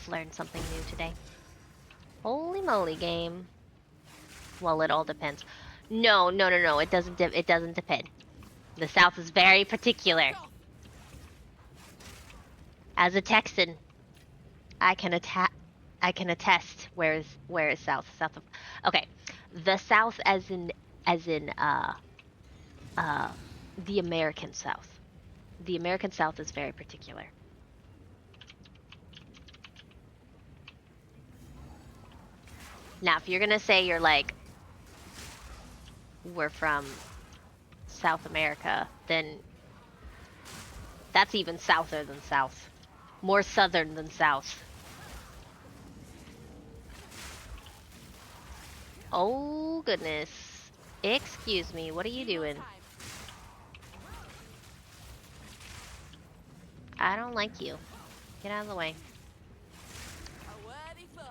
I've learned something new today. Holy moly, game. Well, it all depends. No. It doesn't. It doesn't depend. The South is very particular. As a Texan, I can attest where is South. South of. Okay, the South as in the American South. The American South is very particular. Now, if you're gonna say you're like, we're from South America, then that's even souther than South. More southern than South. Oh, goodness. Excuse me, what are you doing? I don't like you. Get out of the way. A worthy foe.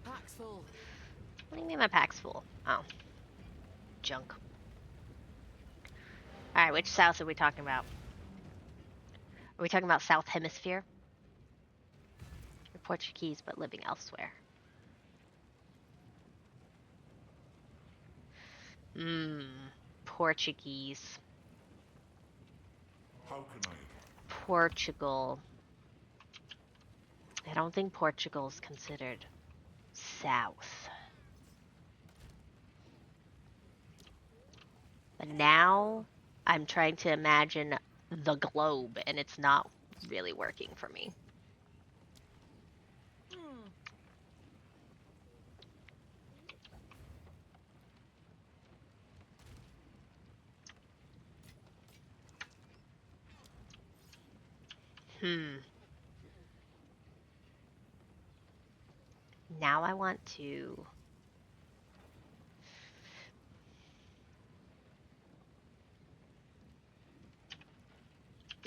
Pack's full. What do you mean my pack's full? Oh. Junk. Alright, which South are we talking about? Are we talking about South Hemisphere? You're Portuguese, but living elsewhere. Portuguese. How can I? Portugal. I don't think Portugal's considered South. But now I'm trying to imagine the globe, and it's not really working for me. Now I want to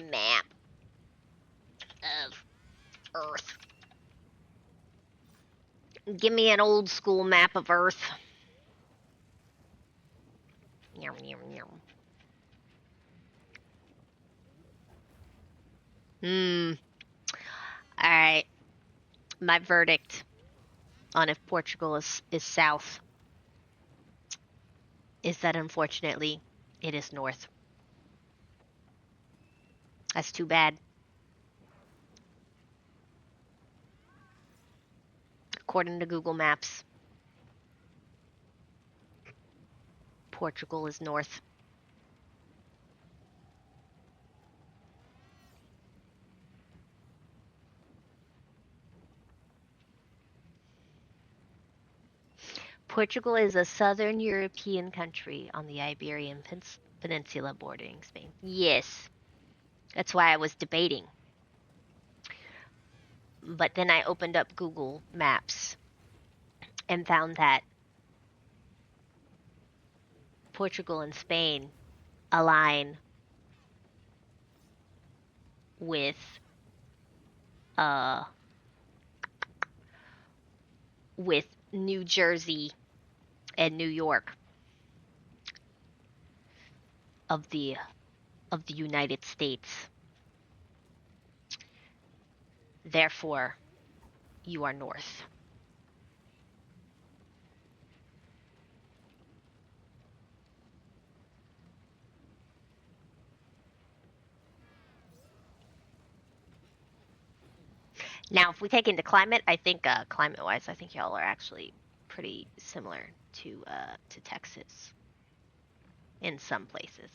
map of Earth. Give me an old school map of Earth. Yum, yum, yum. Alright. My verdict on if Portugal is south is that unfortunately it is north. That's too bad. According to Google Maps, Portugal is north. Portugal is a southern European country on the Iberian Peninsula bordering Spain. Yes. That's why I was debating. But then I opened up Google Maps and found that Portugal and Spain align with New Jersey and New York of the United States. Therefore, you are north. Now, if we take into climate, I think climate-wise, I think y'all are actually pretty similar to Texas in some places.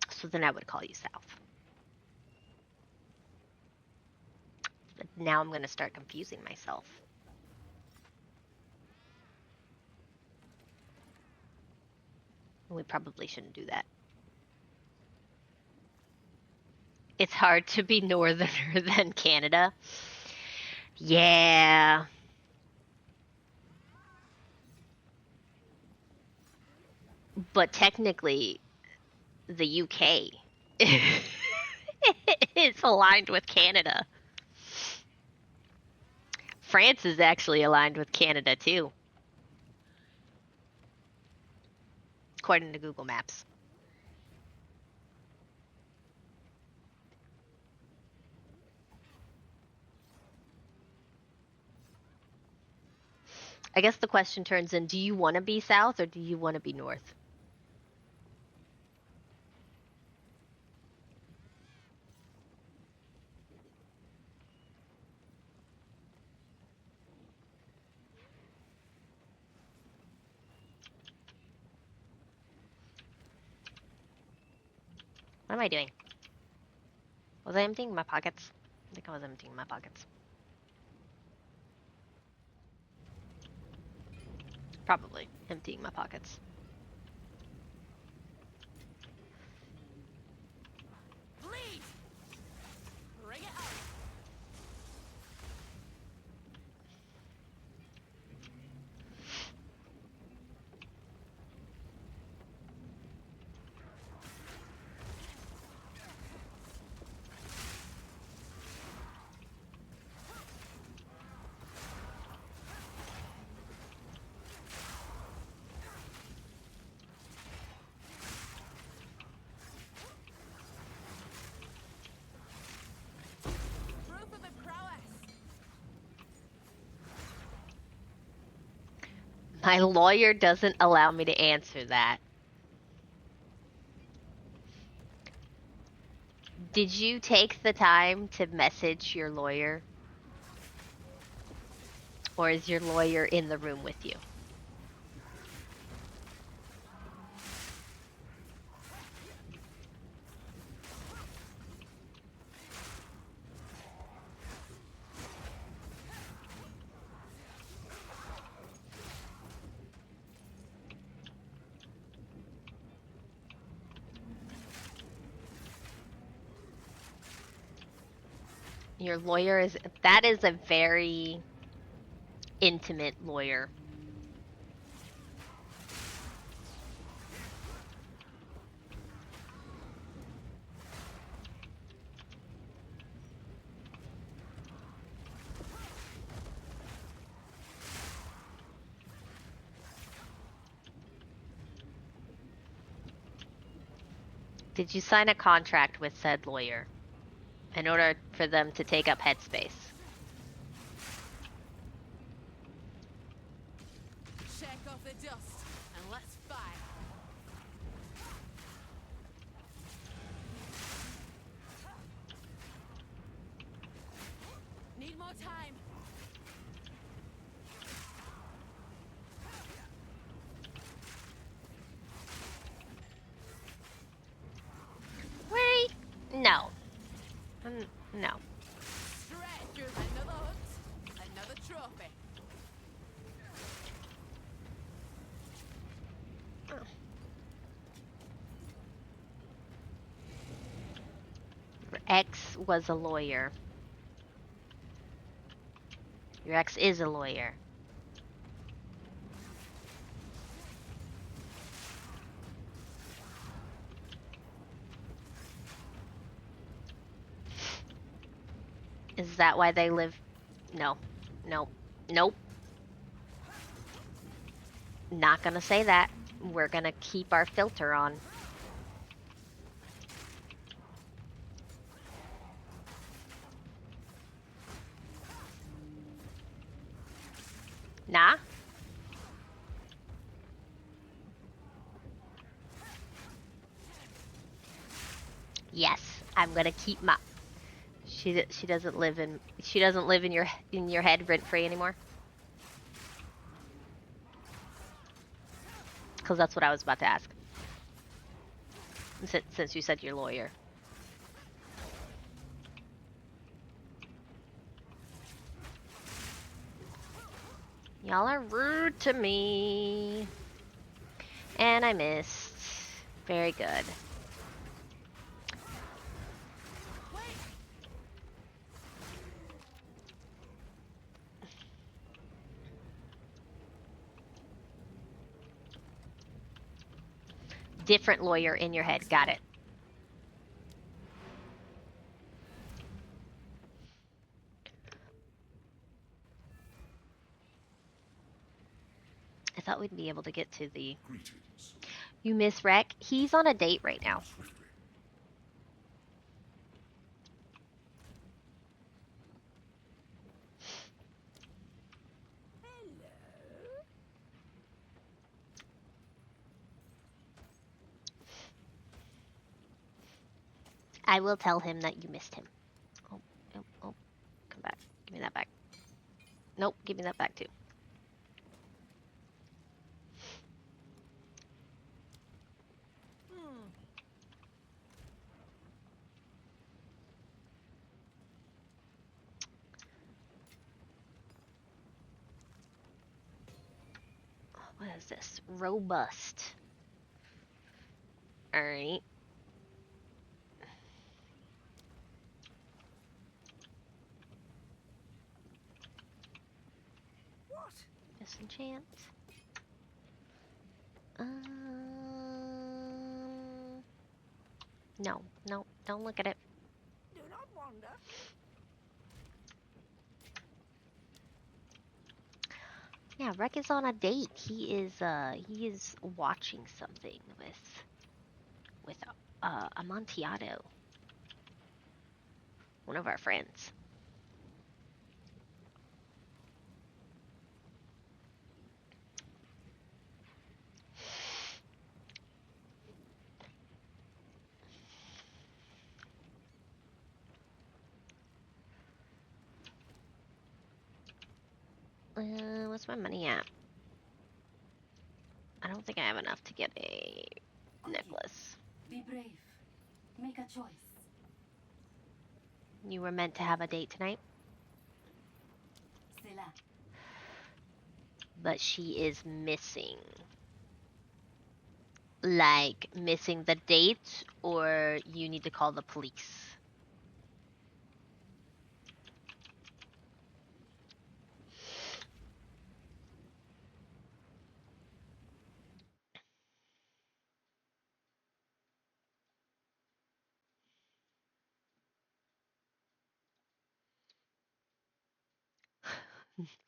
So then I would call you south. But now I'm going to start confusing myself. We probably shouldn't do that. It's hard to be northerner than Canada. Yeah. But technically, the UK is aligned with Canada. France is actually aligned with Canada, too. According to Google Maps. I guess the question turns in, do you want to be south or do you want to be north? What am I doing? Was I emptying my pockets? I think I was emptying my pockets. Probably emptying my pockets. Bleed! Bring it out! Proof of the prowess! My lawyer doesn't allow me to answer that. Did you take the time to message your lawyer? Or is your lawyer in the room with you? Your lawyer is... That is a very intimate lawyer. Did you sign a contract with said lawyer in order for them to take up headspace? Shake off the dust and let's fight. Need more time. Wait. No. No. Straight through another hunt, another trophy. Your ex was a lawyer. Your ex is a lawyer. Is that why they live? No. Nope. Nope. Not gonna say that. We're gonna keep our filter on. Nah? Yes, I'm gonna keep my... She doesn't live in your head rent free anymore. Because that's what I was about to ask. Since you said your lawyer. Y'all are rude to me. And I missed. Very good. Different lawyer in your head. Got it. I thought we'd be able to get to the... Greetings. You miss Rec? He's on a date right now. Swiftly. Hello. I will tell him that you missed him. Oh, oh, oh, come back. Give me that back. Nope, give me that back too. Hmm. What is this? Robust. Alright. What? Disenchant. No, no, don't look at it. Do not wander. Yeah, Rek is on a date. He is watching something with Amontillado, one of our friends. What's my money at? I don't think I have enough to get a Cookie. necklace. Be brave. Make a choice. You were meant to have a date tonight, C'est là. but she is missing. Like, missing the date, or you need to call the police.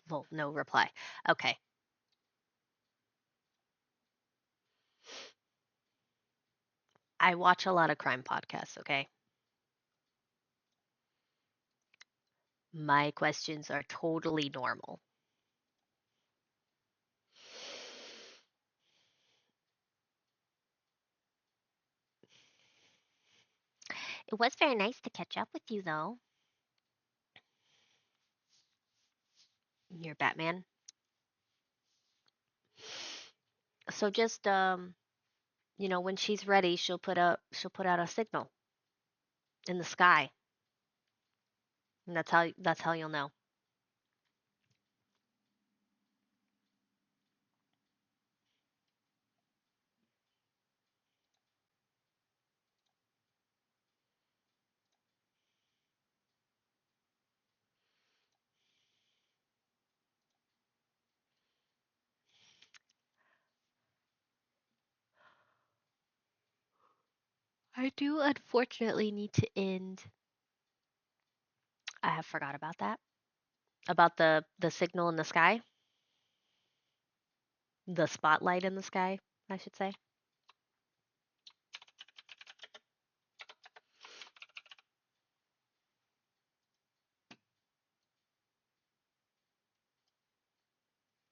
Well, no reply. Okay. I watch a lot of crime podcasts, okay? My questions are totally normal. It was very nice to catch up with you, though. You're Batman. So just when she's ready, she'll put out a signal in the sky, and that's how you'll know. I do unfortunately need to end. I have forgot about that. About the signal in the sky, the spotlight in the sky, I should say.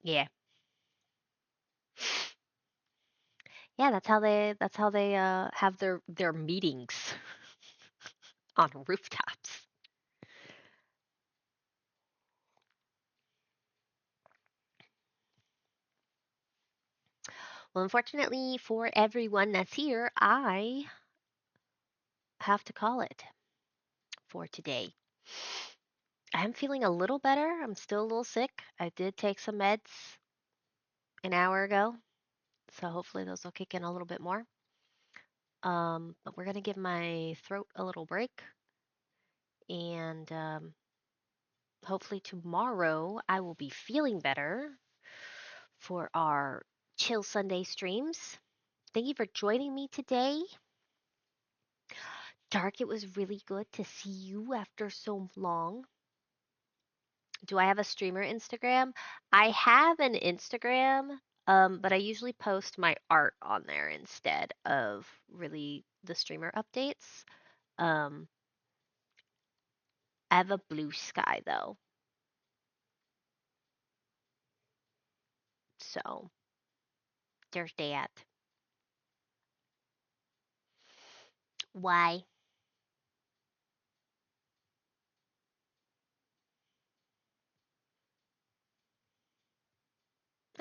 Yeah. Yeah, that's how they have their meetings on rooftops. Well, unfortunately for everyone that's here, I have to call it for today. I am feeling a little better. I'm still a little sick. I did take some meds an hour ago, so hopefully those will kick in a little bit more. But we're gonna give my throat a little break, and hopefully tomorrow I will be feeling better for our Chill Sunday streams. Thank you for joining me today. Dark, it was really good to see you after so long. Do I have a streamer Instagram? I have an Instagram, but I usually post my art on there instead of really the streamer updates. Um, I have a blue sky though, so there's that. Why?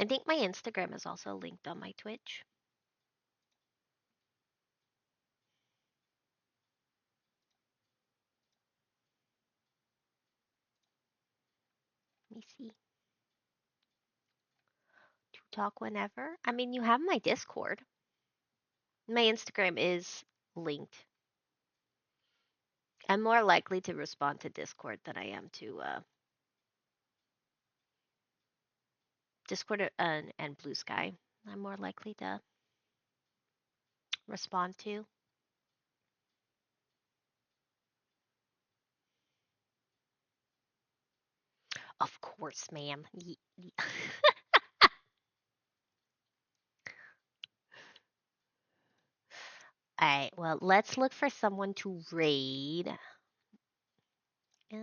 I think my Instagram is also linked on my Twitch. Let me see. To talk whenever. I mean, you have my Discord. My Instagram is linked. I'm more likely to respond to Discord than I am to Discord and Blue Sky. I'm more likely to respond to. Of course, ma'am. Alright, well, let's look for someone to raid. Da,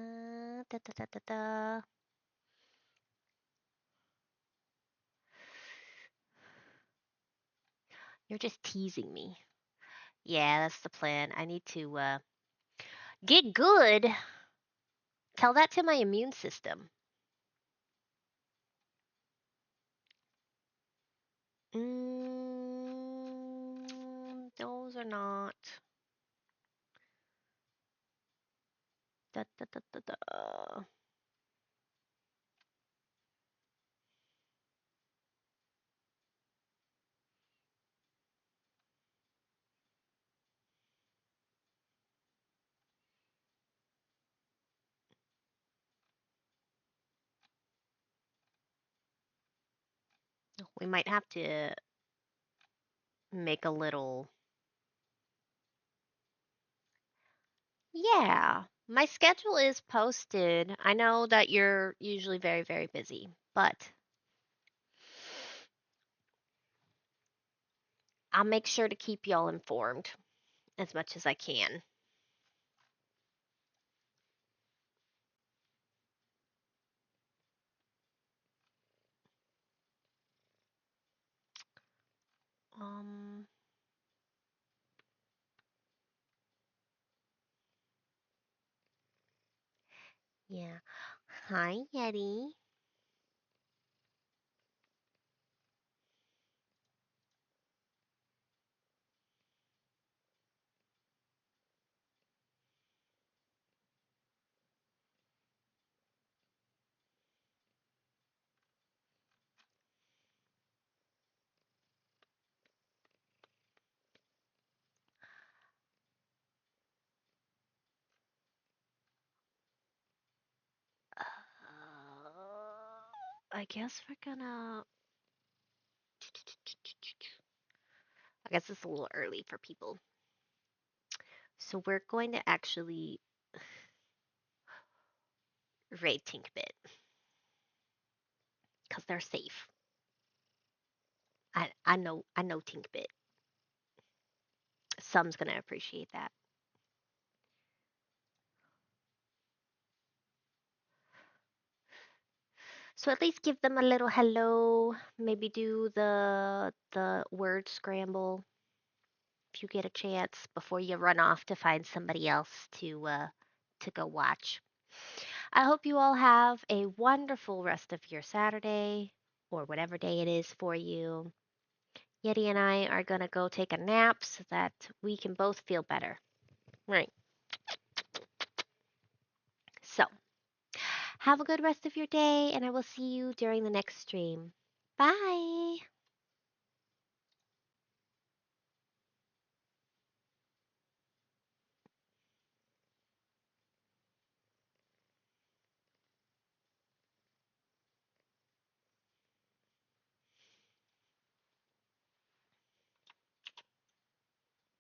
da, da, da, da. You're just teasing me. Yeah, that's the plan. I need to get good. Tell that to my immune system. Those are not. Da, da, da, da, da. We might have to make a little. Yeah, my schedule is posted. I know that you're usually very, very busy, but I'll make sure to keep y'all informed as much as I can. Um, yeah. Hi, Yeti. I guess we're gonna. I guess it's a little early for people. So we're going to actually raid Tinkbit because they're safe. I know Tinkbit. Some's gonna appreciate that. So at least give them a little hello. Maybe do the word scramble if you get a chance before you run off to find somebody else to go watch. I hope you all have a wonderful rest of your Saturday or whatever day it is for you. Yeti and I are going to go take a nap so that we can both feel better. Right. So, have a good rest of your day, and I will see you during the next stream. Bye.